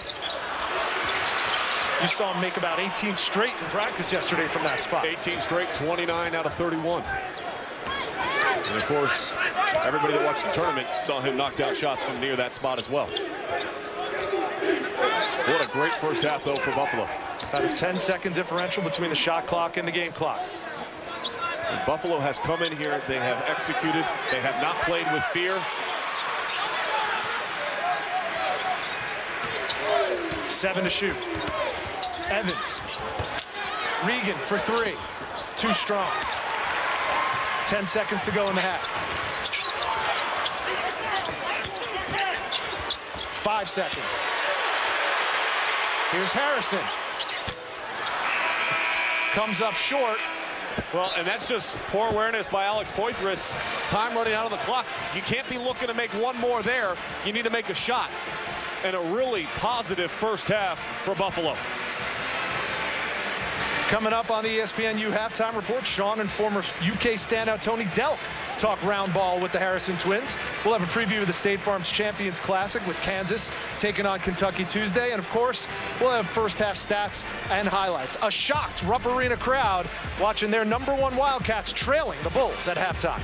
You saw him make about 18 straight in practice yesterday from that spot. 18 straight, 29 out of 31. And of course, everybody that watched the tournament saw him knock down shots from near that spot as well. What a great first half, though, for Buffalo. About a 10-second differential between the shot clock and the game clock. And Buffalo has come in here. They have executed. They have not played with fear. 7 to shoot. Evans. Regan for 3. Too strong. 10 seconds to go in the half. 5 seconds. Here's Harrison. Comes up short. Well, and that's just poor awareness by Alex Poitras. Time running out of the clock. You can't be looking to make one more there. You need to make a shot. And a really positive first half for Buffalo. Coming up on the ESPNU halftime report, Sean and former UK standout Tony Delk talk round ball with the Harrison twins. We'll have a preview of the State Farm's Champions Classic with Kansas taking on Kentucky Tuesday. And of course, we'll have first half stats and highlights. A shocked Rupp Arena crowd watching their #1 Wildcats trailing the Bulls at halftime.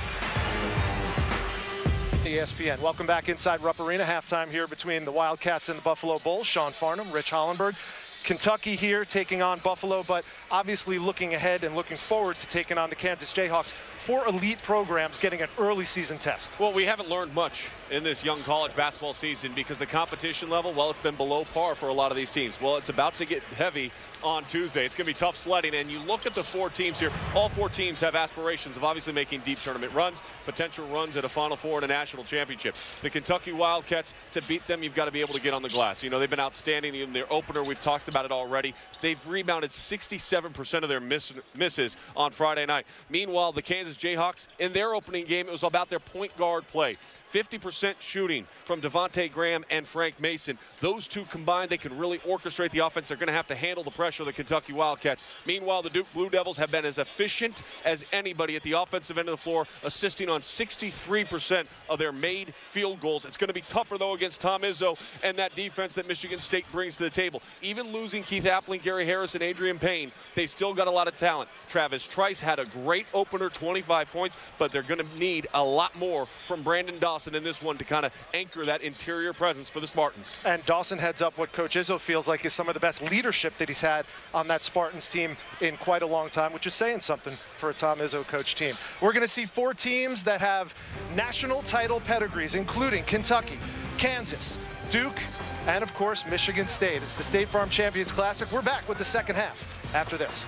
ESPN. Welcome back inside Rupp Arena. Halftime here between the Wildcats and the Buffalo Bulls. Sean Farnham, Rich Hollenberg. Kentucky here taking on Buffalo, but obviously looking ahead and looking forward to taking on the Kansas Jayhawks. 4 elite programs getting an early season test. Well, we haven't learned much in this young college basketball season because the competition level, well, it's been below par for a lot of these teams. Well, it's about to get heavy on Tuesday. It's going to be tough sledding, and you look at the 4 teams here. All 4 teams have aspirations of obviously making deep tournament runs, potential runs at a Final Four and a national championship. The Kentucky Wildcats, to beat them, you've got to be able to get on the glass. You know, they've been outstanding in their opener. We've talked about it already. They've rebounded 67% of their misses on Friday night. Meanwhile, the Kansas Jayhawks, in their opening game, it was about their point guard play. 50% shooting from Devontae Graham and Frank Mason. Those two combined, they can really orchestrate the offense. They're going to have to handle the pressure of the Kentucky Wildcats. Meanwhile, the Duke Blue Devils have been as efficient as anybody at the offensive end of the floor, assisting on 63% of their made field goals. It's going to be tougher, though, against Tom Izzo and that defense that Michigan State brings to the table. Even losing Keith Appling, Gary Harris, and Adrian Payne, they've still got a lot of talent. Travis Trice had a great opener, 25 points, but they're going to need a lot more from Brandon Dawson in this one to kind of anchor that interior presence for the Spartans. And Dawson heads up what Coach Izzo feels like is some of the best leadership that he's had on that Spartans team in quite a long time, which is saying something for a Tom Izzo coach team. We're going to see 4 teams that have national title pedigrees, including Kentucky, Kansas, Duke, and of course, Michigan State. It's the State Farm Champions Classic. We're back with the second half after this.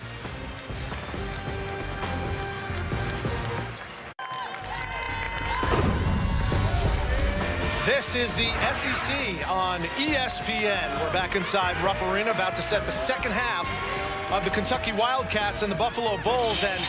This is the SEC on ESPN. We're back inside Rupp Arena, about to set the second half of the Kentucky Wildcats and the Buffalo Bulls. And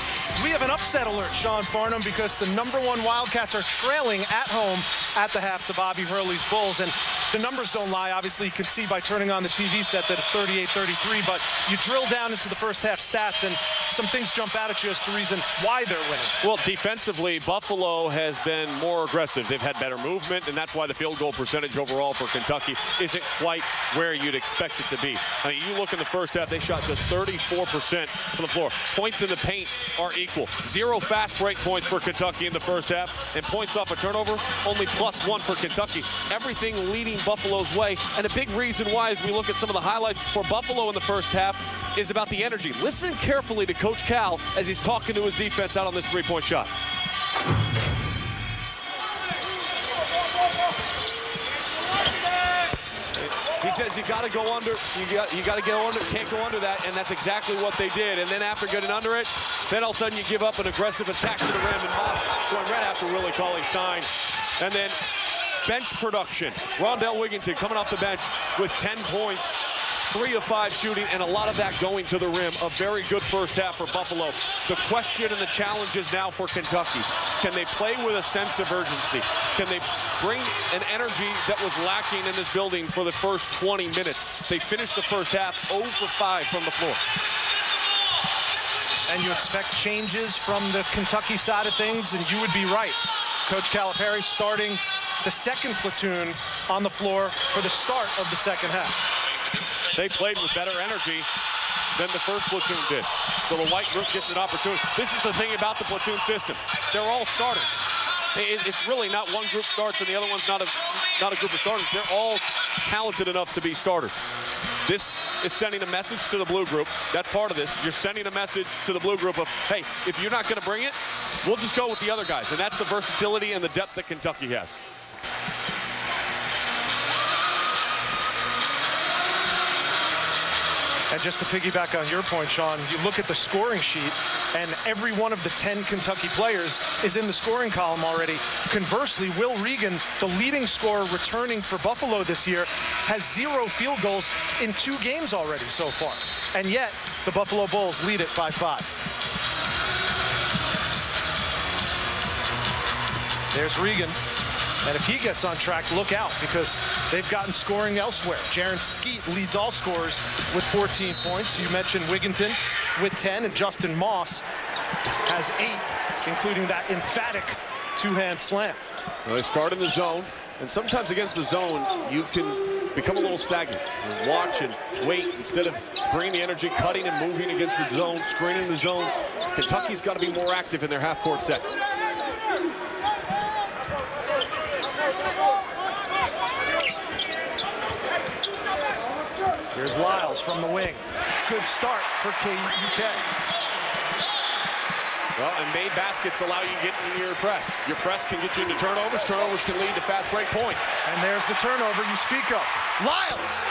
we have an upset alert, Sean Farnham, because the #1 Wildcats are trailing at home at the half to Bobby Hurley's Bulls. And the numbers don't lie. Obviously, you can see by turning on the TV set that it's 38-33, but you drill down into the first half stats and some things jump out at you as to reason why they're winning. Well, defensively, Buffalo has been more aggressive. They've had better movement, and that's why the field goal percentage overall for Kentucky isn't quite where you'd expect it to be. I mean, you look in the first half, they shot just 34% from the floor. Points in the paint are equal. 0 fast break points for Kentucky in the first half, and points off a turnover, only +1 for Kentucky. Everything leading Buffalo's way, and a big reason why, as we look at some of the highlights for Buffalo in the first half, is about the energy. Listen carefully to Coach Cal as he's talking to his defense out on this 3-point shot. He says you got to go under, you got to go under, can't go under that, and that's exactly what they did. And then after getting under it, then all of a sudden you give up an aggressive attack to the rim, and Moss going right after Willie Cauley-Stein. And then bench production. Rondell Wigginton coming off the bench with 10 points, 3 of 5 shooting, and a lot of that going to the rim. A very good first half for Buffalo. The question and the challenge is now for Kentucky. Can they play with a sense of urgency? Can they bring an energy that was lacking in this building for the first 20 minutes? They finished the first half 0 for 5 from the floor. And you expect changes from the Kentucky side of things, and you would be right. Coach Calipari starting the second platoon on the floor for the start of the second half. They played with better energy than the first platoon did. So the white group gets an opportunity. This is the thing about the platoon system. They're all starters. It's really not one group starts and the other one's not a group of starters. They're all talented enough to be starters. This is sending a message to the blue group. That's part of this. You're sending a message to the blue group of, hey, if you're not going to bring it, we'll just go with the other guys. And that's the versatility and the depth that Kentucky has. And just to piggyback on your point, Sean, you look at the scoring sheet, and every one of the 10 Kentucky players is in the scoring column already. Conversely, Will Regan, the leading scorer returning for Buffalo this year, has 0 field goals in 2 games already so far. And yet, the Buffalo Bulls lead it by 5. There's Regan. And if he gets on track, look out, because they've gotten scoring elsewhere. Jaren Skeet leads all scorers with 14 points. You mentioned Wigginton with 10, and Justin Moss has 8, including that emphatic two-hand slam. Well, they start in the zone, and sometimes against the zone, you can become a little stagnant. You watch and wait instead of bringing the energy, cutting and moving against the zone, screening the zone. Kentucky's got to be more active in their half-court sets. Here's Lyles from the wing. Good start for KUK. Well, and made baskets allow you to get into your press. Your press can get you into turnovers. Turnovers can lead to fast break points. And there's the turnover you speak of. Lyles.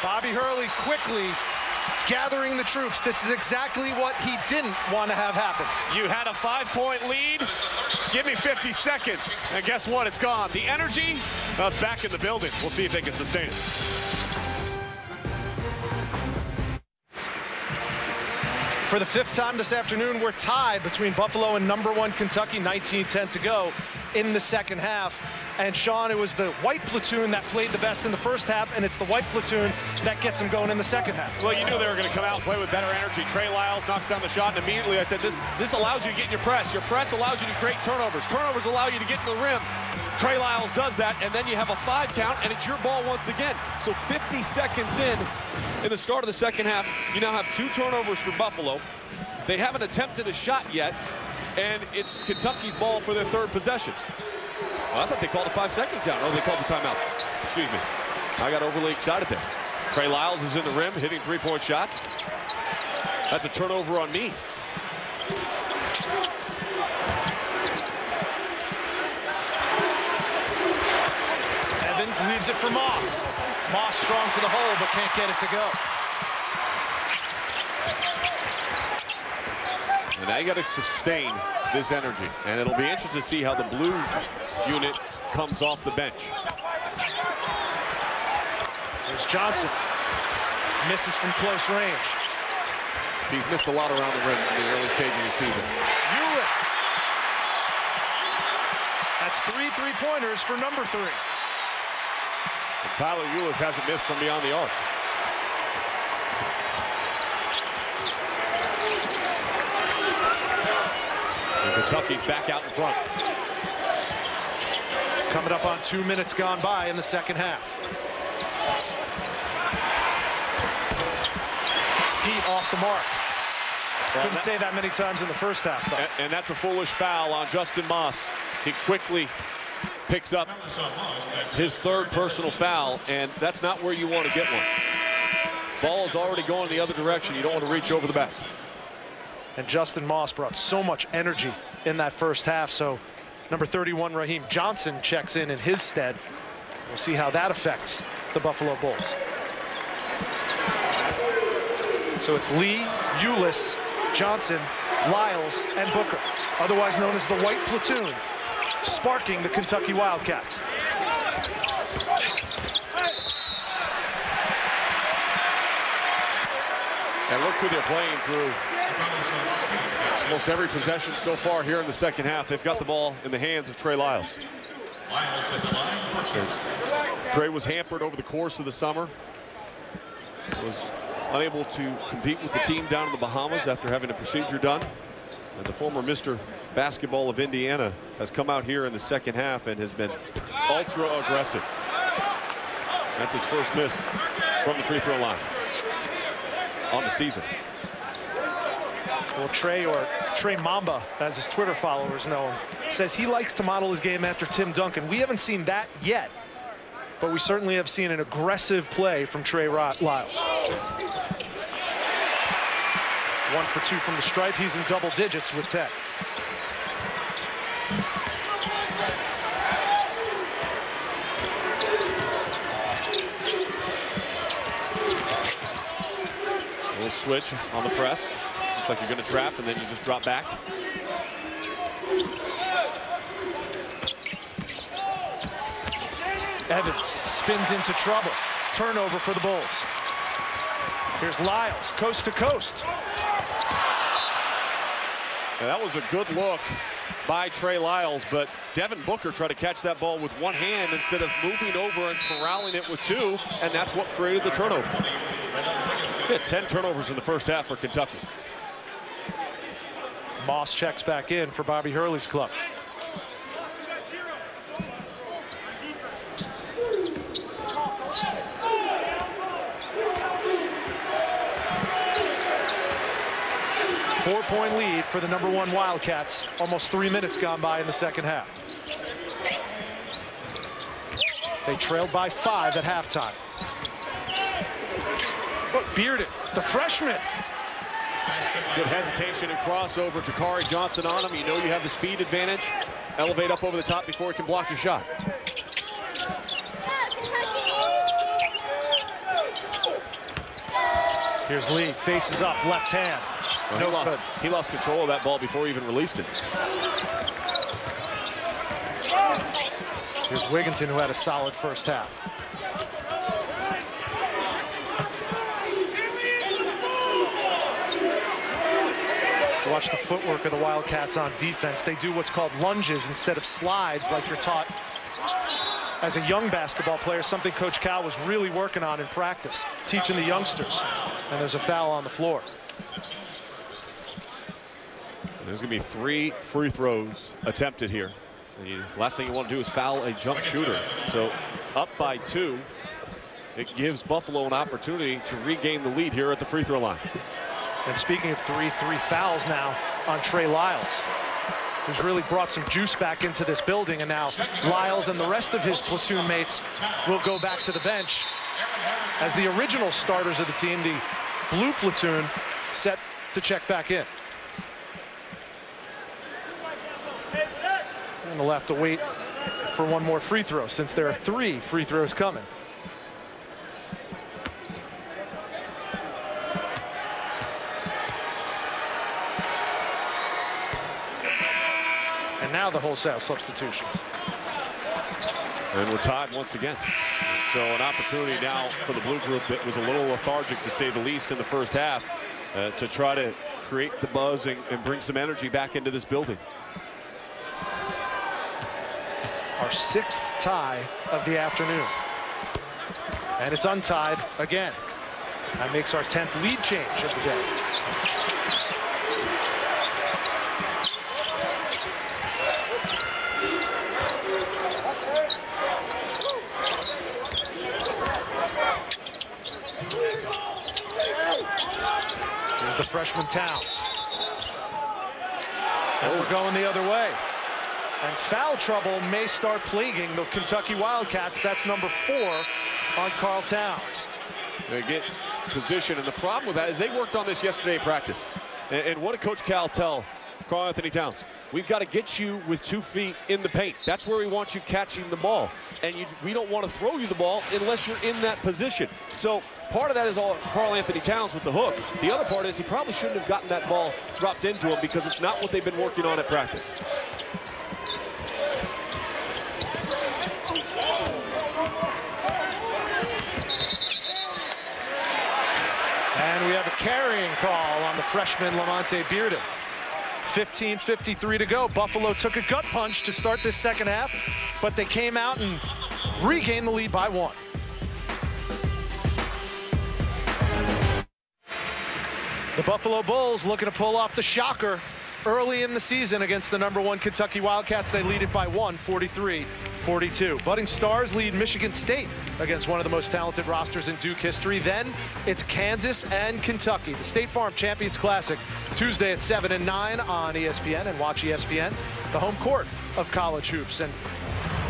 Bobby Hurley quickly gathering the troops. This is exactly what he didn't want to have happen. You had a 5-point lead. Give me 50 seconds. And guess what? It's gone. The energy, well, it's back in the building. We'll see if they can sustain it. For the 5th time this afternoon, we're tied between Buffalo and #1 Kentucky, 19-10 to go in the second half. And Sean, it was the white platoon that played the best in the first half, and it's the white platoon that gets them going in the second half. Well, you knew they were going to come out and play with better energy. Trey Lyles knocks down the shot, and immediately I said, this allows you to get in your press. Your press allows you to create turnovers. Turnovers allow you to get to the rim. Trey Lyles does that, and then you have a 5 count, and it's your ball once again. So 50 seconds in the start of the second half, you now have 2 turnovers for Buffalo. They haven't attempted a shot yet, and it's Kentucky's ball for their 3rd possession. Well, I thought they called a 5-second count. Oh, they called the timeout. Excuse me. I got overly excited there. Trey Lyles is in the rim, hitting 3-point shots. That's a turnover on me. Evans leaves it for Moss. Moss strong to the hole, but can't get it to go. And now you got to sustain this energy. And it'll be interesting to see how the blue unit comes off the bench. There's Johnson. Misses from close range. He's missed a lot around the rim in the early stage of the season. Ulis. That's 3 3-pointers for #3. And Tyler Ulis hasn't missed from beyond the arc. Kentucky's back out in front. Coming up on 2 minutes gone by in the second half. Skeet off the mark. Couldn't say that many times in the first half, though. And that's a foolish foul on Justin Moss. He quickly picks up his 3rd personal foul, and that's not where you want to get one. Ball is already going the other direction. You don't want to reach over the basket. And Justin Moss brought so much energy in that first half. So number 31, Raheem Johnson, checks in his stead. We'll see how that affects the Buffalo Bulls. So it's Lee, Ulis, Johnson, Lyles, and Booker, otherwise known as the White Platoon, sparking the Kentucky Wildcats. And look who they're playing through. Almost every possession so far here in the second half, they've got the ball in the hands of Trey Lyles. Trey was hampered over the course of the summer. Was unable to compete with the team down in the Bahamas after having a procedure done. And the former Mr. Basketball of Indiana has come out here in the second half and has been ultra aggressive. That's his first miss from the free throw line on the season. Well, Trey, or Trey Mamba, as his Twitter followers know him, says he likes to model his game after Tim Duncan. We haven't seen that yet, but we certainly have seen an aggressive play from Trey Lyles. 1 for 2 from the stripe. He's in double digits with 10. A little switch on the press. Looks like you're going to trap, and then you just drop back. Evans spins into trouble. Turnover for the Bulls. Here's Lyles, coast to coast. And that was a good look by Trey Lyles, but Devin Booker tried to catch that ball with one hand instead of moving over and corralling it with two, and that's what created the turnover. He had 10 turnovers in the first half for Kentucky. Moss checks back in for Bobby Hurley's club. Four-point lead for the #1 Wildcats. Almost 3 minutes gone by in the second half. They trailed by 5 at halftime. Bearded, the freshman. Good hesitation and crossover to Kari Johnson on him. You know you have the speed advantage. Elevate up over the top before he can block your shot. Here's Lee, faces up, left hand. Well, he lost control of that ball before he even released it. Here's Wigginton, who had a solid first half. Watch the footwork of the Wildcats on defense. They do what's called lunges instead of slides like you're taught as a young basketball player, something Coach Cal was really working on in practice, teaching the youngsters. And there's a foul on the floor. There's going to be 3 free throws attempted here. The last thing you want to do is foul a jump shooter. So up by 2, it gives Buffalo an opportunity to regain the lead here at the free throw line. And speaking of 3 fouls now on Trey Lyles, who's really brought some juice back into this building. And now Lyles and the rest of his platoon mates will go back to the bench as the original starters of the team, the blue platoon, set to check back in. And they'll have to wait for one more free throw since there are 3 free throws coming. And now the wholesale substitutions. And we're tied once again. So an opportunity now for the blue group that was a little lethargic, to say the least, in the first half, to try to create the buzz and bring some energy back into this building. Our 6th tie of the afternoon. And it's untied again. That makes our 10th lead change of the day. Here's the freshman Towns. And we're going the other way. And foul trouble may start plaguing the Kentucky Wildcats. That's number 4 on Karl Towns. They get position, and the problem with that is they worked on this yesterday in practice. And what did Coach Cal tell Karl-Anthony Towns? We've got to get you with 2 feet in the paint. That's where we want you catching the ball. And we don't want to throw you the ball unless you're in that position. So part of that is all Karl-Anthony Towns with the hook. The other part is he probably shouldn't have gotten that ball dropped into him, because it's not what they've been working on at practice. And we have a carrying call on the freshman Lamonte Bearden. 15:53 to go. Buffalo took a gut punch to start this second half, but they came out and regained the lead by 1. The Buffalo Bulls looking to pull off the shocker early in the season against the #1 Kentucky Wildcats. They lead it by 1, 43-42. Budding Stars lead Michigan State against one of the most talented rosters in Duke history. Then it's Kansas and Kentucky. The State Farm Champions Classic, Tuesday at 7 and 9 on ESPN, and watch ESPN, the home court of college hoops. And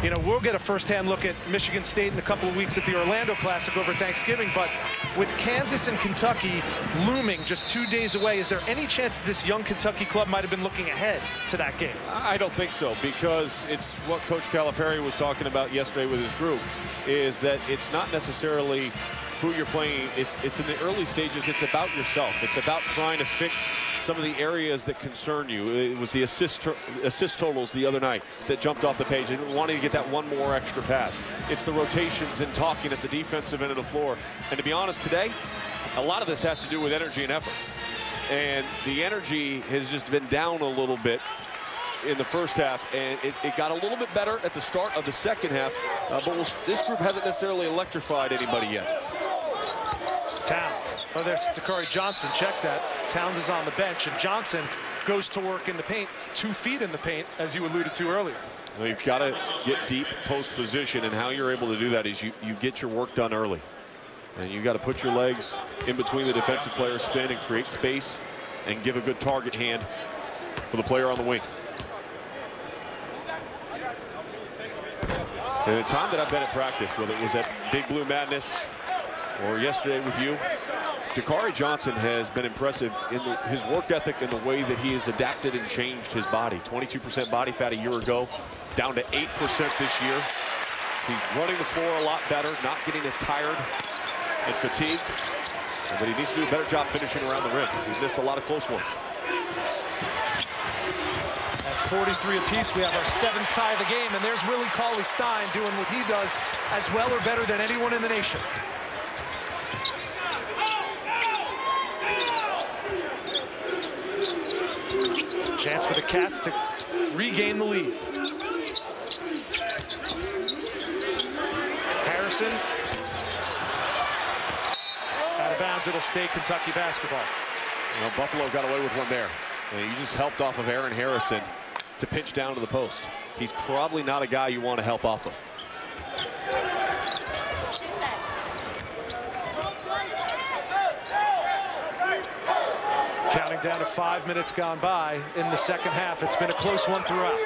you know, we'll get a first-hand look at Michigan State in a couple of weeks at the Orlando Classic over Thanksgiving, but with Kansas and Kentucky looming just 2 days away, is there any chance that this young Kentucky club might have been looking ahead to that game? I don't think so, because it's what Coach Calipari was talking about yesterday with his group, is that it's not necessarily who you're playing. It's in the early stages. It's about yourself. It's about trying to fix some of the areas that concern you. It was the assist totals the other night that jumped off the page and wanting to get that one more extra pass. It's the rotations and talking at the defensive end of the floor. And to be honest, today, a lot of this has to do with energy and effort. And the energy has just been down a little bit in the first half, and it got a little bit better at the start of the second half, but this group hasn't necessarily electrified anybody yet. Towns. Oh, there's Dakari Johnson. Check that. Towns is on the bench, and Johnson goes to work in the paint, 2 feet in the paint, as you alluded to earlier. Well, you've got to get deep post position, and how you're able to do that is you get your work done early. And you got to put your legs in between the defensive player's spin and create space and give a good target hand for the player on the wing. And the time that I've been at practice, whether it was at Big Blue Madness or yesterday with you, Dakari Johnson has been impressive in his work ethic and the way that he has adapted and changed his body. 22% body fat a year ago, down to 8% this year. He's running the floor a lot better, not getting as tired and fatigued, but he needs to do a better job finishing around the rim. He's missed a lot of close ones. At 43 apiece, we have our 7th tie of the game, and there's Willie Cauley-Stein doing what he does as well or better than anyone in the nation. Chance for the Cats to regain the lead. Harrison. Out of bounds, it'll stay Kentucky basketball. You know, Buffalo got away with one there. You just helped off of Aaron Harrison to pitch down to the post. He's probably not a guy you want to help off of. Counting down to 5 minutes gone by in the second half. It's been a close one throughout.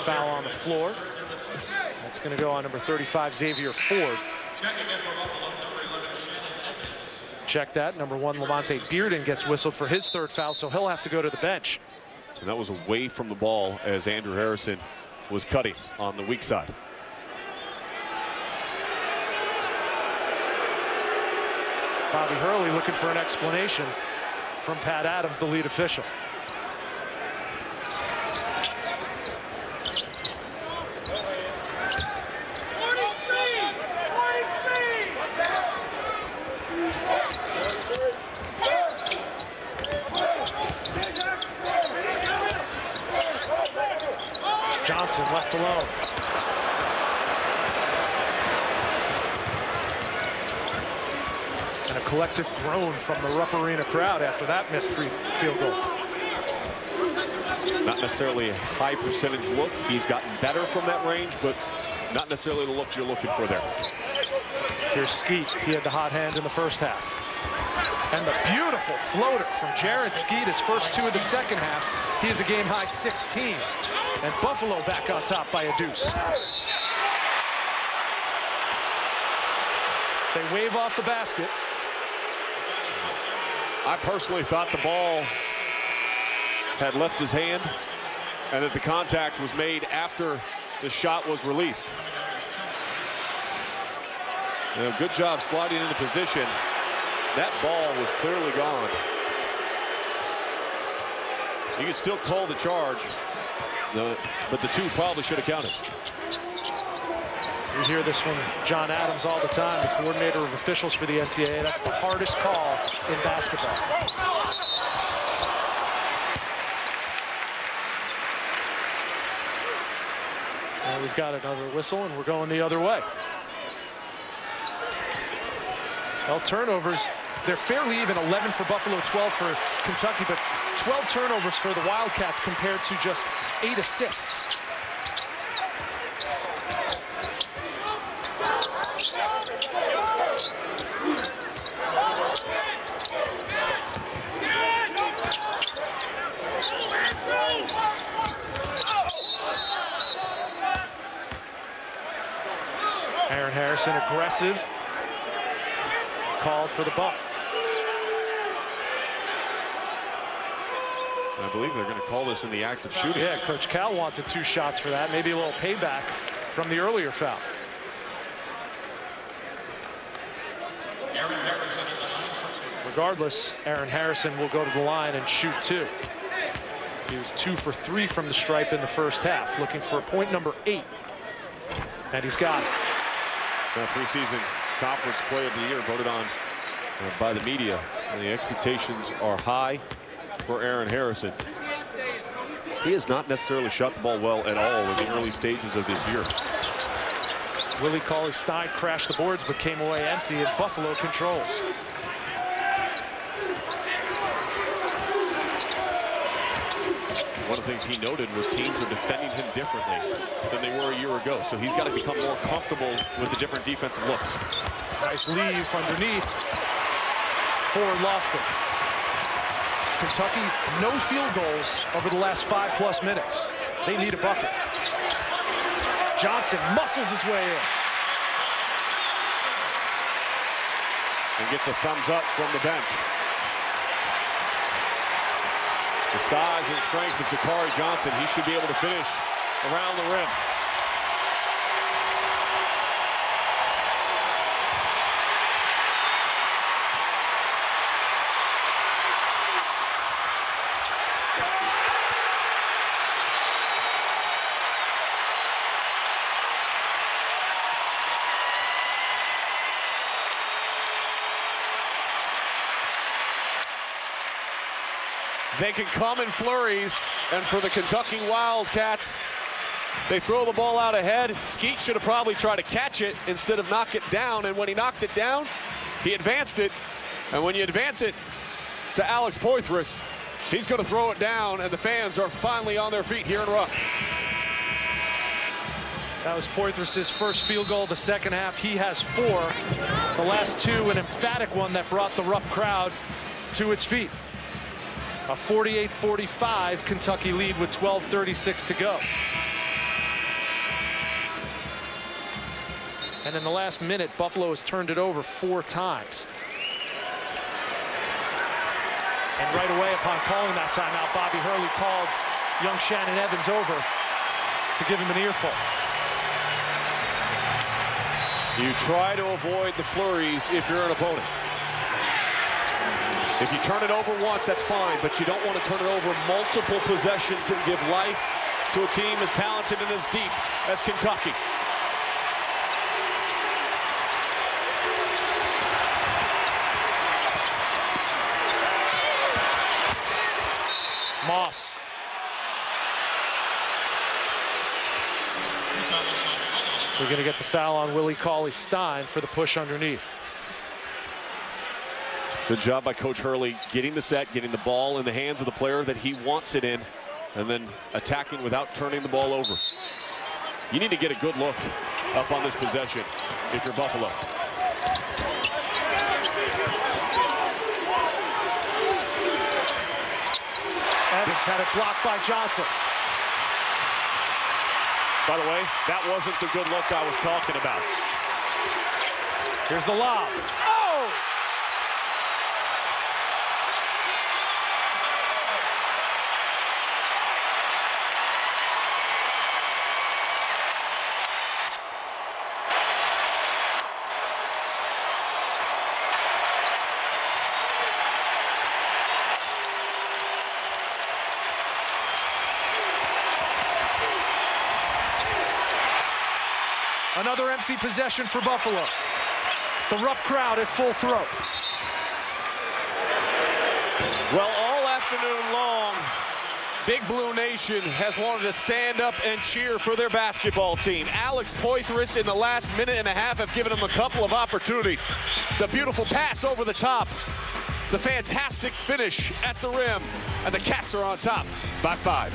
Foul on the floor. That's going to go on number 35, Xavier Ford. Check that. Number 1, Lamonte Bearden gets whistled for his 3rd foul, so he'll have to go to the bench. And that was away from the ball as Andrew Harrison was cutting on the weak side. Bobby Hurley looking for an explanation from Pat Adams, the lead official. Johnson left alone. And a collective groan from the Rupp Arena crowd after that missed free field goal. Not necessarily a high percentage look. He's gotten better from that range, but not necessarily the look you're looking for there. Here's Skeet. He had the hot hand in the first half. And the beautiful floater from Jared Skeet, his first 2 of the second half. He has a game-high 16. And Buffalo back on top by a deuce. They wave off the basket. I personally thought the ball had left his hand and that the contact was made after the shot was released. You know, good job sliding into position. That ball was clearly gone. You can still call the charge, but the 2 probably should have counted. We hear this from John Adams all the time, the coordinator of officials for the NCAA. That's the hardest call in basketball. And we've got another whistle, and we're going the other way. Well, turnovers, they're fairly even, 11 for Buffalo, 12 for Kentucky, but 12 turnovers for the Wildcats compared to just 8 assists. Aaron Harrison aggressive, called for the bump. I believe they're going to call this in the act of shooting. Yeah, Coach Cal wanted 2 shots for that. Maybe a little payback from the earlier foul. Regardless, Aaron Harrison will go to the line and shoot 2. He was 2 for 3 from the stripe in the first half, looking for point number 8. And he's got it. The preseason conference player of the year voted on by the media. And the expectations are high for Aaron Harrison. He has not necessarily shot the ball well at all in the early stages of this year. Willie Cauley-Stein crashed the boards but came away empty, and Buffalo controls. One of the things he noted was teams are defending him differently than they were a year ago. So he's got to become more comfortable with the different defensive looks. Nice leave underneath. Ford lost it. Kentucky, no field goals over the last 5+ minutes. They need a bucket. Johnson muscles his way in. And gets a thumbs up from the bench. The size and strength of Dakari Johnson, he should be able to finish around the rim. They can come in flurries, and for the Kentucky Wildcats, they throw the ball out ahead. Skeet should have probably tried to catch it instead of knock it down, and when he knocked it down, he advanced it. And when you advance it to Alex Poythress, he's going to throw it down, and the fans are finally on their feet here in Rupp. That was Poythress' first field goal of the second half. He has 4. The last 2, an emphatic one that brought the Rupp crowd to its feet. A 48-45 Kentucky lead with 12:36 to go. And in the last minute, Buffalo has turned it over 4 times. And right away, upon calling that timeout, Bobby Hurley called young Shannon Evans over to give him an earful. You try to avoid the flurries if you're an opponent. If you turn it over once, that's fine, but you don't want to turn it over multiple possessions and give life to a team as talented and as deep as Kentucky. Moss. We're going to get the foul on Willie Cauley-Stein for the push underneath. Good job by Coach Hurley getting the set, getting the ball in the hands of the player that he wants it in, and then attacking without turning the ball over. You need to get a good look up on this possession if you're Buffalo. Evans had it blocked by Johnson. By the way, that wasn't the good look I was talking about. Here's the lob. Oh! Another empty possession for Buffalo. The Rupp crowd at full throat. Well, all afternoon long, Big Blue Nation has wanted to stand up and cheer for their basketball team. Alex Poythress in the last minute and a half have given them a couple of opportunities. The beautiful pass over the top, the fantastic finish at the rim, and the Cats are on top by 5.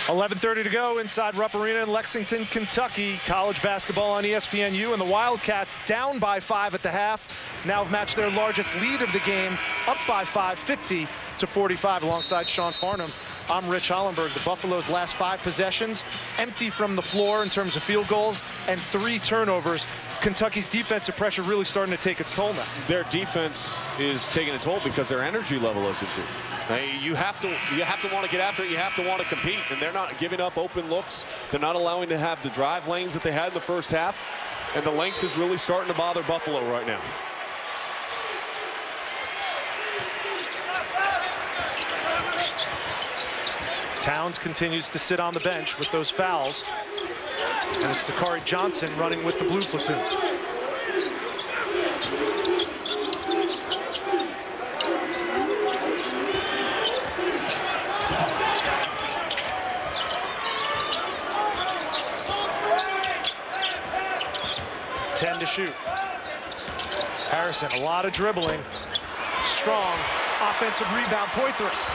11:30 to go inside Rupp Arena in Lexington, Kentucky. College basketball on ESPNU, and the Wildcats down by 5 at the half. Now have matched their largest lead of the game, up by 5, 50-45. Alongside Sean Farnham, I'm Rich Hollenberg. The Buffalo's last 5 possessions, empty from the floor in terms of field goals, and 3 turnovers. Kentucky's defensive pressure really starting to take its toll now. Their defense is taking a toll because their energy level is improved. You have to want to get after it. You have to want to compete, and they're not giving up open looks. They're not allowing to have the drive lanes that they had in the first half, and the length is really starting to bother Buffalo right now. Towns continues to sit on the bench with those fouls. And it's Dakari Johnson running with the blue platoon. To shoot. Harrison, a lot of dribbling. Strong offensive rebound, Poitras.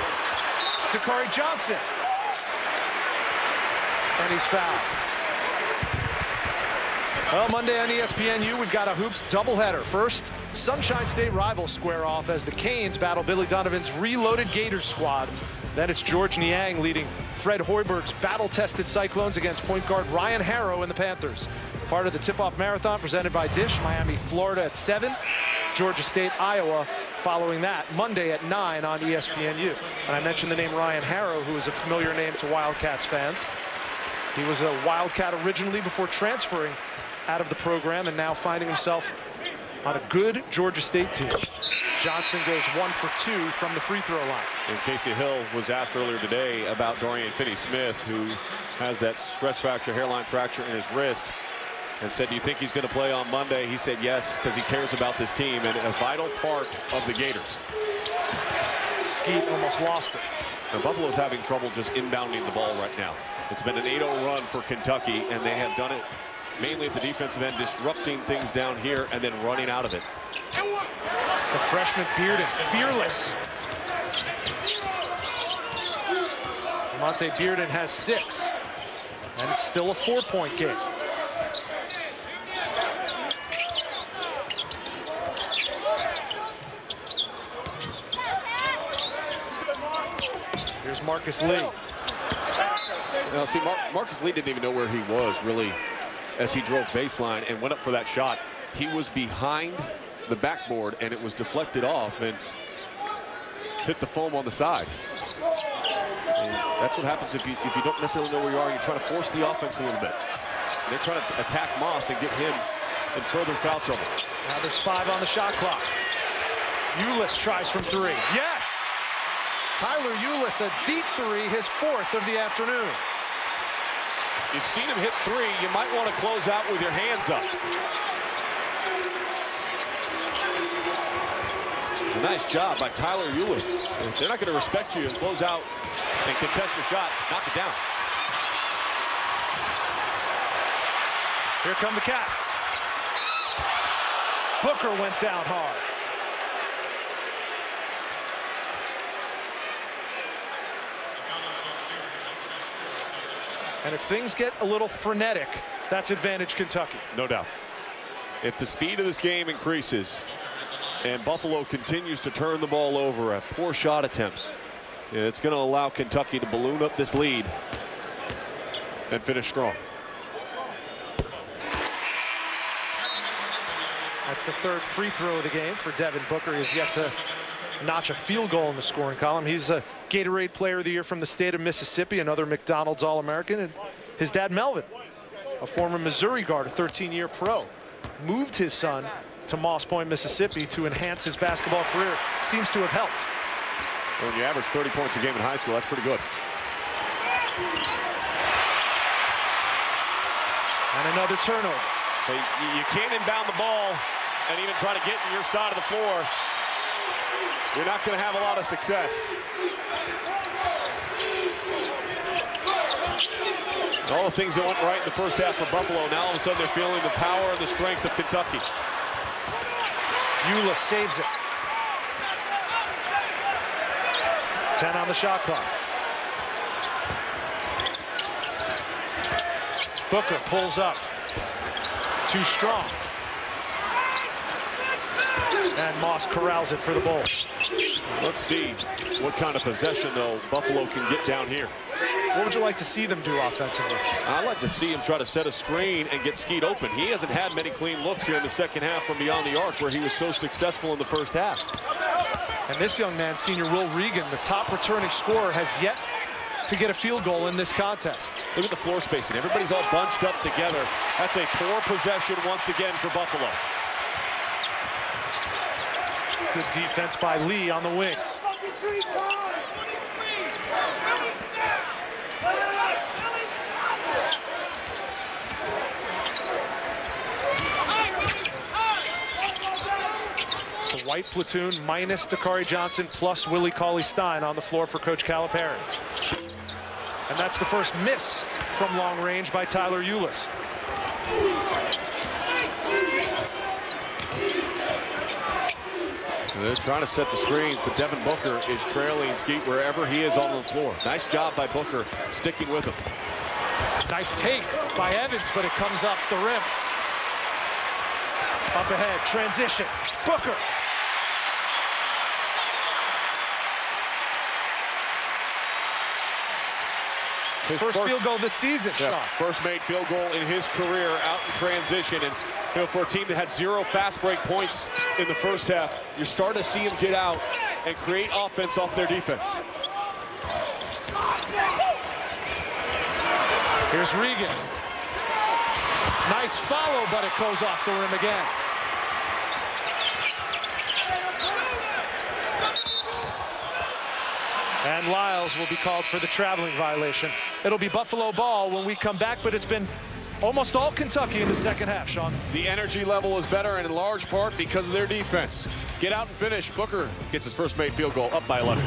Dakari Johnson. And he's fouled. Well, Monday on ESPNU, we've got a Hoops doubleheader. First, Sunshine State rivals square off as the Canes battle Billy Donovan's reloaded Gators squad. Then it's George Niang leading Fred Hoiberg's battle-tested Cyclones against point guard Ryan Harrow and the Panthers. Part of the tip-off marathon presented by Dish, Miami, Florida at 7, Georgia State, Iowa following that, Monday at 9 on ESPNU. And I mentioned the name Ryan Harrow, who is a familiar name to Wildcats fans. He was a Wildcat originally before transferring out of the program and now finding himself on a good Georgia State team. Johnson goes 1 for 2 from the free throw line. And Casey Hill was asked earlier today about Dorian Finney-Smith, who has that stress fracture, hairline fracture in his wrist, and said, do you think he's going to play on Monday? He said yes, because he cares about this team and a vital part of the Gators. Skeet almost lost it. Now, Buffalo's having trouble just inbounding the ball right now. It's been an 8-0 run for Kentucky, and they have done it mainly at the defensive end, disrupting things down here and then running out of it. The freshman Bearden, fearless. Monte Bearden has 6, and it's still a 4-point game. Here's Marcus Lee. Now, see, Marcus Lee didn't even know where he was, really, as he drove baseline and went up for that shot. He was behind the backboard, and it was deflected off and hit the foam on the side. And that's what happens if you don't necessarily know where you are. You're trying to force the offense a little bit. And they're trying to attack Moss and get him in further foul trouble. Now there's 5 on the shot clock. Ulis tries from 3. Yes! Tyler Ulis, a deep 3, his 4th of the afternoon. You've seen him hit 3. You might want to close out with your hands up. A nice job by Tyler Ulis. If they're not going to respect you and close out and contest your shot, knock it down. Here come the Cats. Booker went down hard. And if things get a little frenetic, that's advantage Kentucky. No doubt. If the speed of this game increases and Buffalo continues to turn the ball over at poor shot attempts, it's going to allow Kentucky to balloon up this lead and finish strong. That's the 3rd free throw of the game for Devin Booker. He's yet to notch a field goal in the scoring column. He's a Gatorade Player of the Year from the state of Mississippi, another McDonald's All-American, and his dad Melvin, a former Missouri guard, a 13-year pro, moved his son to Moss Point, Mississippi to enhance his basketball career. Seems to have helped. Well, when you average 30 points a game in high school, that's pretty good. And another turnover. Hey, you can't inbound the ball and even try to get in your side of the floor. You're not going to have a lot of success. All the things that went right in the first half for Buffalo, now all of a sudden they're feeling the power and the strength of Kentucky. Ulis saves it. 10 on the shot clock. Booker pulls up. Too strong. And Moss corrals it for the Bulls. Let's see what kind of possession, though, Buffalo can get down here. What would you like to see them do offensively? I'd like to see him try to set a screen and get Skeet open. He hasn't had many clean looks here in the second half from beyond the arc where he was so successful in the first half. And this young man, senior Will Regan, the top returning scorer, has yet to get a field goal in this contest. Look at the floor spacing. Everybody's all bunched up together. That's a poor possession once again for Buffalo. Good defense by Lee on the wing. white platoon minus Dakari Johnson plus Willie Cauley-Stein on the floor for Coach Calipari. And that's the first miss from long range by Tyler Ulis. They're trying to set the screens, but Devin Booker is trailing Skeet wherever he is on the floor. Nice job by Booker sticking with him. Nice take by Evans, but it comes up the rim. Up ahead, transition, Booker. His first field goal this season, Sean. First made field goal in his career out in transition. And you know, for a team that had 0 fast break points in the first half, you're starting to see him get out and create offense off their defense. Here's Regan. Nice follow, but it goes off the rim again. And Lyles will be called for the traveling violation. It'll be Buffalo ball when we come back, but it's been almost all Kentucky in the second half, Sean. The energy level is better, and in large part because of their defense. Get out and finish. Booker gets his first made field goal, up by 11.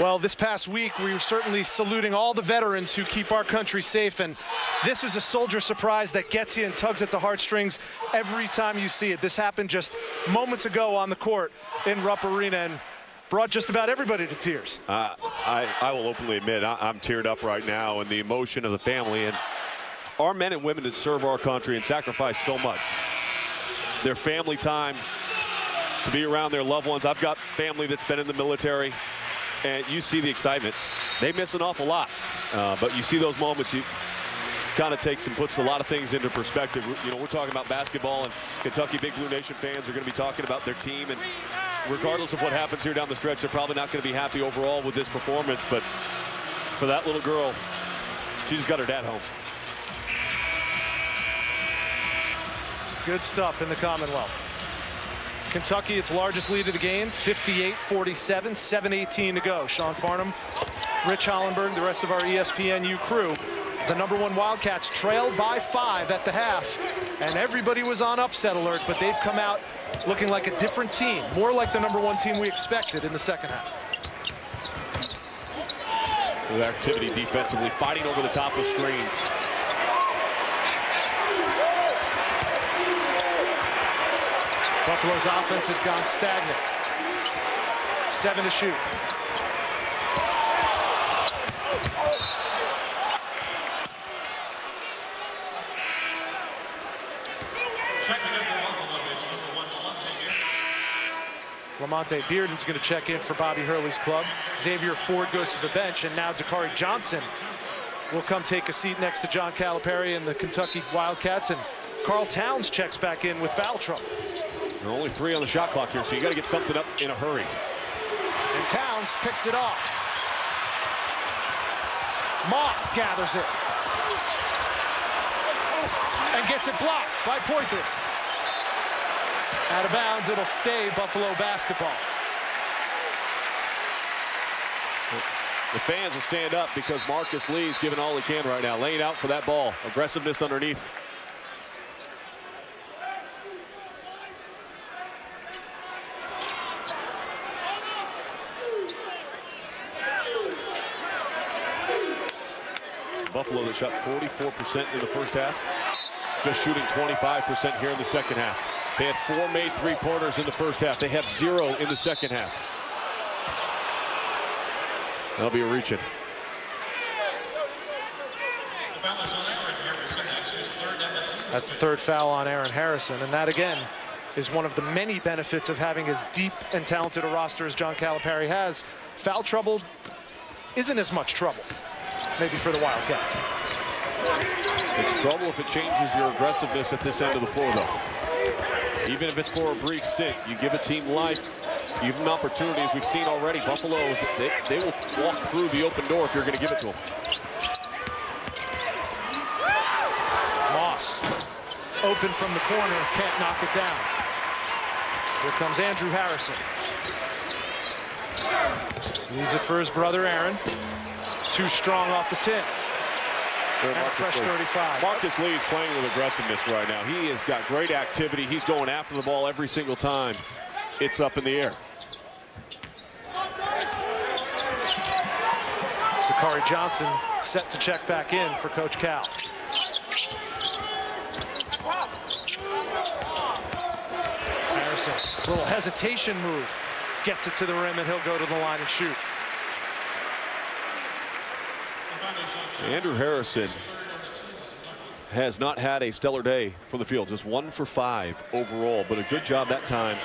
Well, this past week, we were certainly saluting all the veterans who keep our country safe, and this is a soldier surprise that gets you and tugs at the heartstrings every time you see it. This happened just moments ago on the court in Rupp Arena and brought just about everybody to tears. I will openly admit I'm teared up right now, and the emotion of the family and our men and women that serve our country and sacrifice so much. Their family time to be around their loved ones. I've got family that's been in the military, and you see the excitement. They miss an awful lot, but you see those moments, you kind of takes and puts a lot of things into perspective. You know, we're talking about basketball, and Kentucky Big Blue Nation fans are going to be talking about their team, and regardless of what happens here down the stretch, they're probably not going to be happy overall with this performance, but for that little girl, she just got her dad home. Good stuff in the Commonwealth. Kentucky, its largest lead of the game, 58-47, 7:18 to go. Sean Farnham, Rich Hollenberg, the rest of our ESPNU crew. The #1 Wildcats trailed by 5 at the half, and everybody was on upset alert, but they've come out looking like a different team, more like the #1 team we expected in the second half. With activity defensively, fighting over the top of screens. Buffalo's offense has gone stagnant. 7 to shoot. Lamonte Bearden's going to check in for Bobby Hurley's club. Xavier Ford goes to the bench, and now Dakari Johnson will come take a seat next to John Calipari and the Kentucky Wildcats, and Carl Towns checks back in with foul trouble. There are only 3 on the shot clock here, so you got to get something up in a hurry. And Towns picks it off. Moss gathers it. And gets it blocked by Poitras. Out of bounds, it'll stay Buffalo basketball. The fans will stand up because Marcus Lee's giving all he can right now, laying out for that ball. Aggressiveness underneath. Buffalo that shot 44% in the first half, just shooting 25% here in the second half. They had 4 made three-pointers in the first half. They have 0 in the second half. That'll be a reach-in. That's the 3rd foul on Aaron Harrison, and that again is one of the many benefits of having as deep and talented a roster as John Calipari has. Foul trouble isn't as much trouble, maybe, for the Wildcats. It's trouble if it changes your aggressiveness at this end of the floor, though. Even if it's for a brief stint, you give a team life, you give them opportunities. We've seen already Buffalo, they will walk through the open door if you're going to give it to them. Moss, open from the corner, can't knock it down. Here comes Andrew Harrison. Leaves it for his brother Aaron. Too strong off the tip. And fresh 35. Marcus Lee is playing with aggressiveness right now. He has got great activity. He's going after the ball every single time it's up in the air. Dakari Johnson set to check back in for Coach Cal. Harrison, a little hesitation move. Gets it to the rim, and he'll go to the line and shoot. Andrew Harrison has not had a stellar day from the field. Just 1 for 5 overall, but a good job that time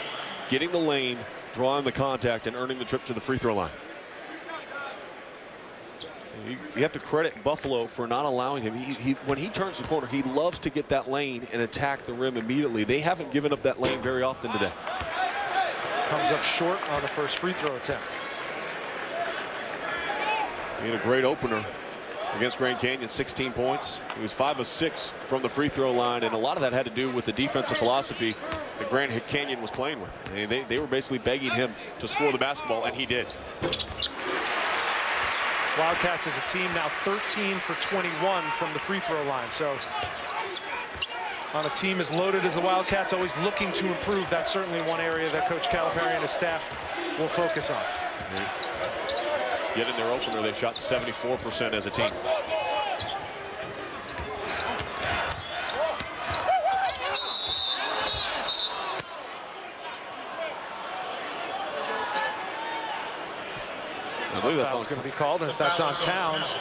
getting the lane, drawing the contact, and earning the trip to the free throw line. You have to credit Buffalo for not allowing him. When he turns the corner, he loves to get that lane and attack the rim immediately. They haven't given up that lane very often today. Comes up short on the first free throw attempt. He had a great opener against Grand Canyon, 16 points. He was 5 of 6 from the free throw line, and a lot of that had to do with the defensive philosophy that Grand Canyon was playing with. And they were basically begging him to score the basketball, and he did. Wildcats as a team now 13 for 21 from the free throw line. So on a team as loaded as the Wildcats, always looking to improve. That's certainly one area that Coach Calipari and his staff will focus on. Yet in their opener, they shot 74% as a team. I believe that's going to be called, and if that's on Towns,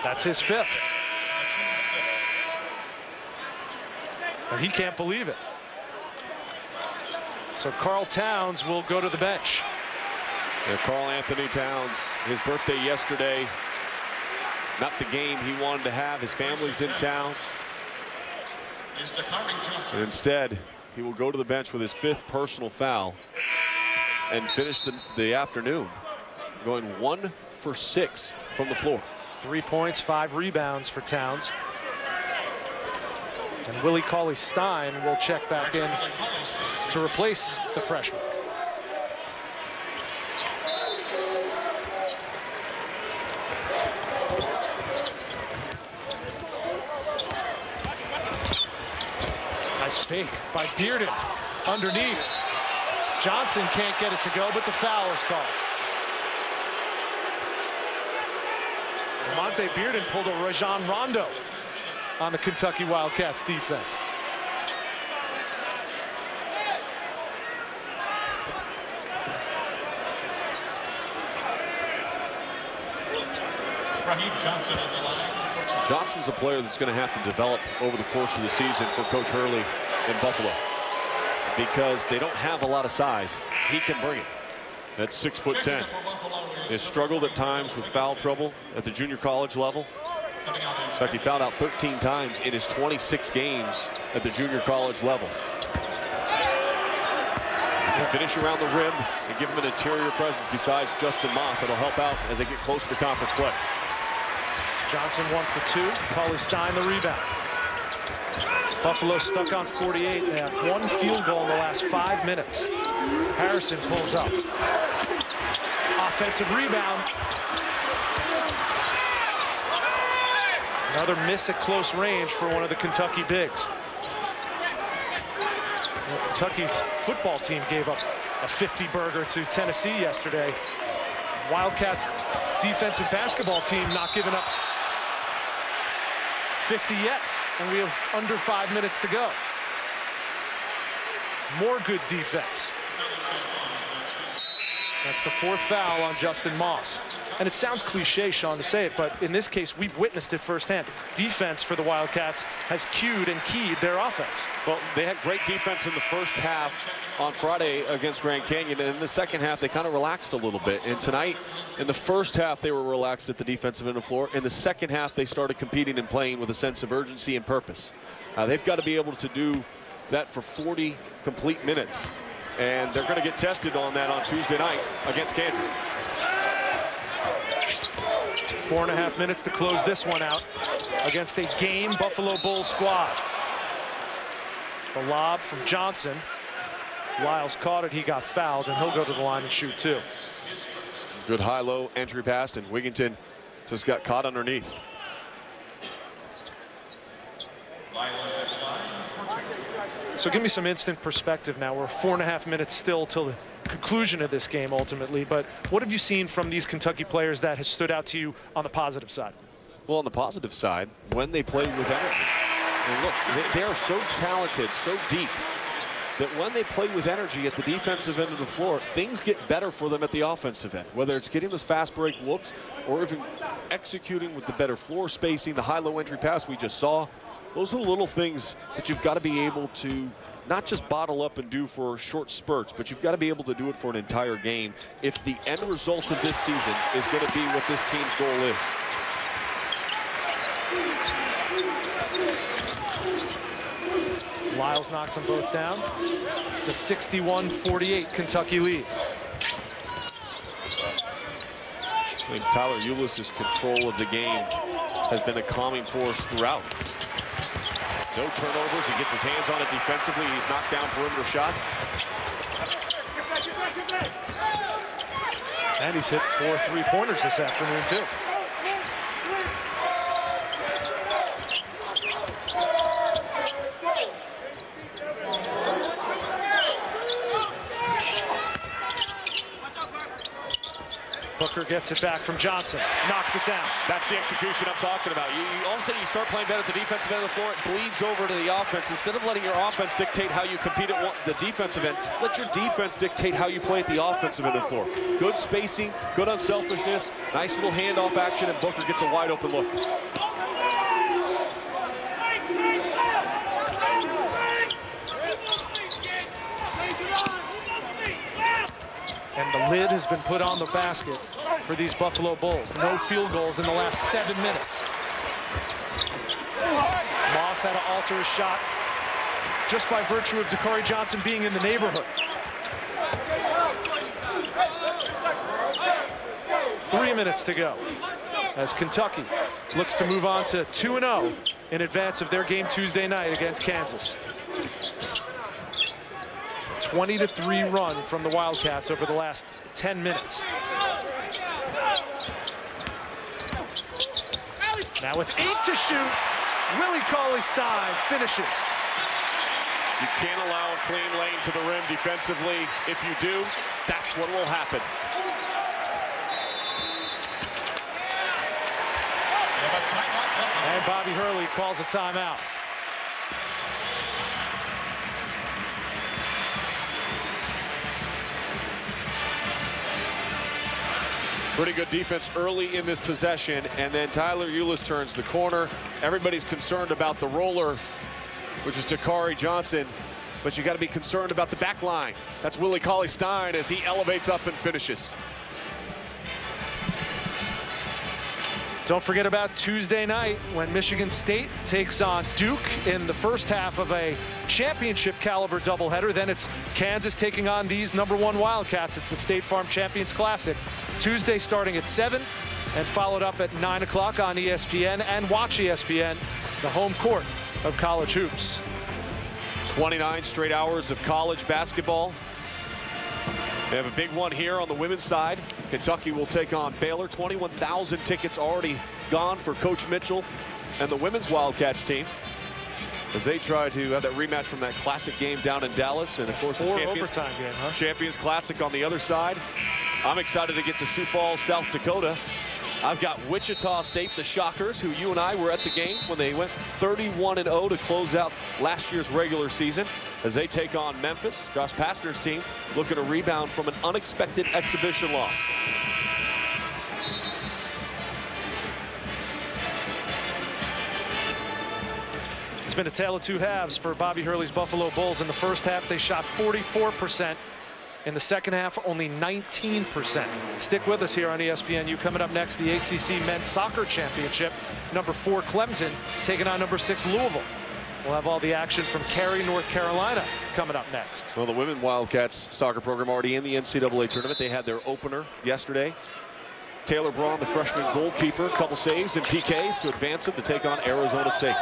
that's his 5th. And he can't believe it. So Karl Towns will go to the bench. Yeah, Karl Anthony Towns, his birthday yesterday. Not the game he wanted to have. His family's in town. And instead, he will go to the bench with his 5th personal foul and finish the afternoon going 1 for 6 from the floor. 3 points, 5 rebounds for Towns. And Willie Cauley-Stein will check back in to replace the freshman. Nice fake by Bearden underneath. Johnson can't get it to go, but the foul is called. Monte Bearden pulled a Rajon Rondo on the Kentucky Wildcats defense. Raheem Johnson on the line. Johnson's a player that's going to have to develop over the course of the season for Coach Hurley in Buffalo, because they don't have a lot of size. He can bring it. That's 6'10". Has struggled at times with foul trouble at the junior college level. In fact, he fouled out 13 times in his 26 games at the junior college level. Finish around the rim and give him an interior presence besides Justin Moss. That'll help out as they get closer to conference play. Johnson 1 for 2. Cauley-Stein the rebound. Buffalo stuck on 48. They have 1 field goal in the last 5 minutes. Harrison pulls up. Offensive rebound. Another miss at close range for one of the Kentucky bigs. Well, Kentucky's football team gave up a 50-burger to Tennessee yesterday. Wildcats defensive basketball team not giving up 50 yet, and we have under 5 minutes to go. More good defense. That's the 4th foul on Justin Moss. And it sounds cliche, Sean, to say it, but in this case, we've witnessed it firsthand. Defense for the Wildcats has cued and keyed their offense. Well, they had great defense in the first half on Friday against Grand Canyon, and in the second half, they kind of relaxed a little bit. And tonight, in the first half, they were relaxed at the defensive end of the floor. In the second half, they started competing and playing with a sense of urgency and purpose. They've got to be able to do that for 40 complete minutes. And they're going to get tested on that on Tuesday night against Kansas. 4.5 minutes to close this one out against a game Buffalo Bulls squad. The lob from Johnson. Lyles caught it, he got fouled, and he'll go to the line and shoot 2. Good high-low entry pass, and Wigginton just got caught underneath. So give me some instant perspective now. We're 4.5 minutes still till the conclusion of this game ultimately, but what have you seen from these Kentucky players that has stood out to you on the positive side? Well, on the positive side, when they play with energy. And look, they are so talented, so deep, that when they play with energy at the defensive end of the floor, things get better for them at the offensive end. Whether it's getting those fast break looks or even executing with the better floor spacing, the high-low entry pass we just saw. Those are the little things that you've got to be able to not just bottle up and do for short spurts, but you've got to be able to do it for an entire game if the end result of this season is going to be what this team's goal is. Lyles knocks them both down. It's a 61-48 Kentucky lead. I mean, Tyler Ulis' control of the game has been a calming force throughout. No turnovers. He gets his hands on it defensively. He's knocked down perimeter shots. And he's hit 4 3-pointers this afternoon, too. Booker gets it back from Johnson, knocks it down. That's the execution I'm talking about. All of a sudden, you start playing better at the defensive end of the floor, it bleeds over to the offense. Instead of letting your offense dictate how you compete at the defensive end, let your defense dictate how you play at the offensive end of the floor. Good spacing, good unselfishness, nice little handoff action, and Booker gets a wide open look. And the lid has been put on the basket for these Buffalo Bulls. No field goals in the last 7 minutes. Moss had to alter his shot just by virtue of Dakari Johnson being in the neighborhood. 3 minutes to go as Kentucky looks to move on to 2-0 in advance of their game Tuesday night against Kansas. 20-3 run from the Wildcats over the last 10 minutes. Now with 8 to shoot, Willie Cauley-Stein finishes. You can't allow a clean lane to the rim defensively. If you do, that's what will happen. And Bobby Hurley calls a timeout. Pretty good defense early in this possession, and then Tyler Ulis turns the corner. Everybody's concerned about the roller, which is Dakari Johnson, but you got to be concerned about the back line. That's Willie Cauley-Stein as he elevates up and finishes. Don't forget about Tuesday night when Michigan State takes on Duke in the first half of a championship caliber doubleheader. Then it's Kansas taking on these #1 Wildcats. It's the State Farm Champions Classic. Tuesday starting at 7 and followed up at 9 o'clock on ESPN, and watch ESPN, the home court of college hoops. 29 straight hours of college basketball. They have a big one here on the women's side. Kentucky will take on Baylor. 21,000 tickets already gone for Coach Mitchell and the women's Wildcats team as they try to have that rematch from that classic game down in Dallas. And of course, the overtime game, huh? Champions Classic on the other side. I'm excited to get to Sioux Falls, South Dakota. I've got Wichita State, the Shockers, who you and I were at the game when they went 31-0 to close out last year's regular season as they take on Memphis. Josh Pastner's team looking to rebound from an unexpected exhibition loss. It's been a tale of two halves for Bobby Hurley's Buffalo Bulls. In the first half, they shot 44%. In the second half, only 19%. Stick with us here on ESPNU. Coming up next, the ACC Men's Soccer Championship. #4 Clemson taking on #6 Louisville. We'll have all the action from Cary, North Carolina coming up next. Well, the women Wildcats soccer program already in the NCAA tournament. They had their opener yesterday. Taylor Braun, the freshman goalkeeper, a couple saves and PKs to advance them to take on Arizona State.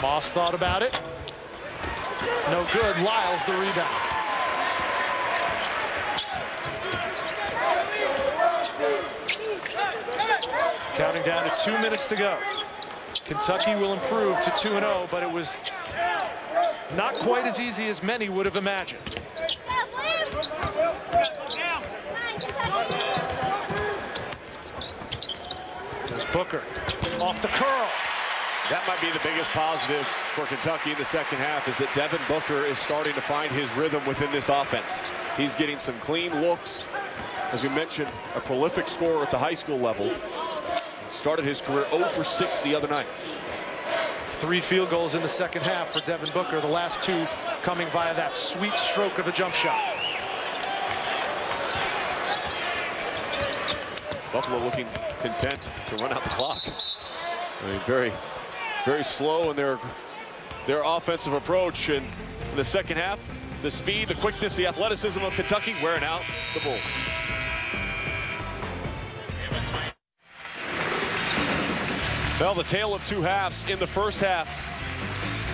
Moss thought about it. No good. Lyles the rebound. Counting down to 2 minutes to go. Kentucky will improve to 2-0, but it was not quite as easy as many would have imagined. There's Booker off the curl. That might be the biggest positive for Kentucky in the second half, is that Devin Booker is starting to find his rhythm within this offense. He's getting some clean looks. As we mentioned, a prolific scorer at the high school level. Started his career 0 for 6 the other night. 3 field goals in the second half for Devin Booker, the last 2 coming via that sweet stroke of a jump shot. Buffalo looking content to run out the clock. I mean, very slow in their offensive approach. And in the second half, the speed, the quickness, the athleticism of Kentucky wearing out the Bulls. Well, the tale of 2 halves. In the first half,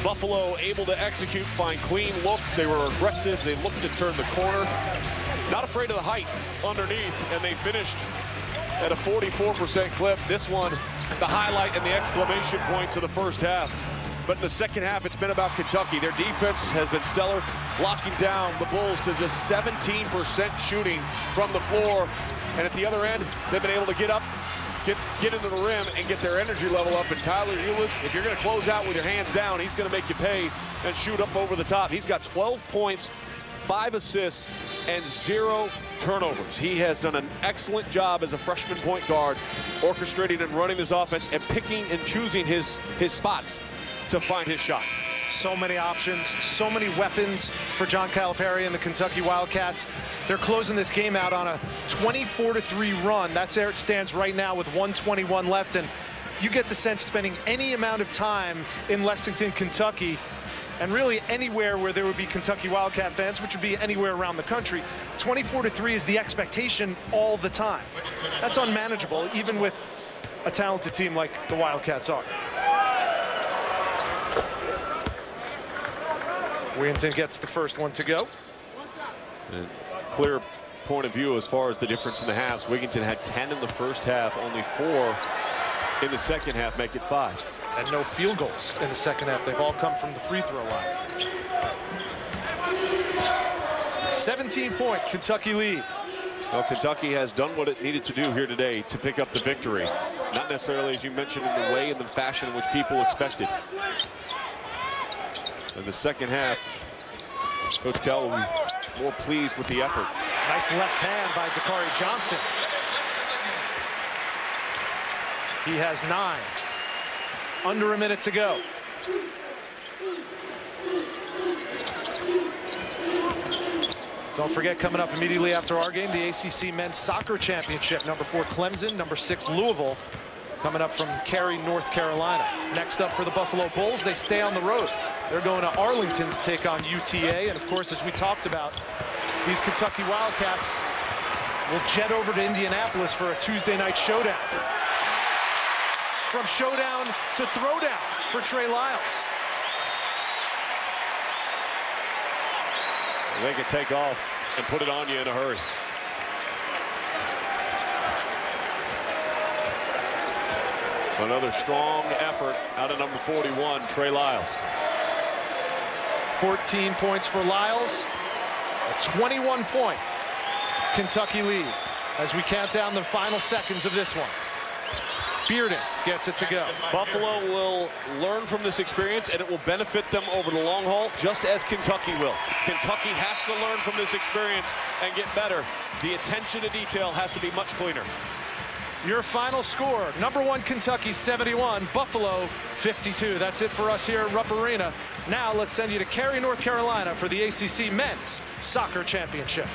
Buffalo able to execute, find clean looks. They were aggressive. They looked to turn the corner. Not afraid of the height underneath, and they finished at a 44% clip. This one, the highlight and the exclamation point to the first half. But in the second half, it's been about Kentucky. Their defense has been stellar, locking down the Bulls to just 17% shooting from the floor. And at the other end, they've been able to get up, get into the rim and get their energy level up. And Tyler Ulis, if you're going to close out with your hands down, he's going to make you pay and shoot up over the top. He's got 12 points, 5 assists, and 0 turnovers. He has done an excellent job as a freshman point guard, orchestrating and running this offense and picking and choosing his spots to find his shot. So many options, so many weapons for John Calipari and the Kentucky Wildcats. They're closing this game out on a 24-3 run. That's where it stands right now with 1:21 left. And you get the sense spending any amount of time in Lexington, Kentucky, and really anywhere where there would be Kentucky Wildcat fans, which would be anywhere around the country, 24-3 is the expectation all the time. That's unmanageable, even with a talented team like the Wildcats are. Wigginton gets the first one to go. And clear point of view as far as the difference in the halves. Wigginton had 10 in the first half, only 4 in the second half, make it 5. And no field goals in the second half. They've all come from the free throw line. 17-point Kentucky lead. Well, Kentucky has done what it needed to do here today to pick up the victory. Not necessarily, as you mentioned, in the way and the fashion in which people expected. In the second half, Coach Kell will be more pleased with the effort. Nice left hand by Dakari Johnson. He has 9. Under a minute to go. Don't forget, coming up immediately after our game, the ACC Men's Soccer Championship. Number 4 Clemson, number 6 Louisville, coming up from Cary, North Carolina. Next up for the Buffalo Bulls, they stay on the road. They're going to Arlington to take on UTA. And of course, as we talked about, these Kentucky Wildcats will jet over to Indianapolis for a Tuesday night showdown. From showdown to throwdown for Trey Lyles. They can take off and put it on you in a hurry. Another strong effort out of number 41, Trey Lyles. 14 points for Lyles. A 21-point Kentucky lead as we count down the final seconds of this one. Bearden gets it to go. Buffalo will learn from this experience, and it will benefit them over the long haul, just as Kentucky will. Kentucky has to learn from this experience and get better. The attention to detail has to be much cleaner. Your final score, number 1 Kentucky 71, Buffalo 52. That's it for us here at Rupp Arena. Now let's send you to Cary, North Carolina for the ACC Men's Soccer Championship.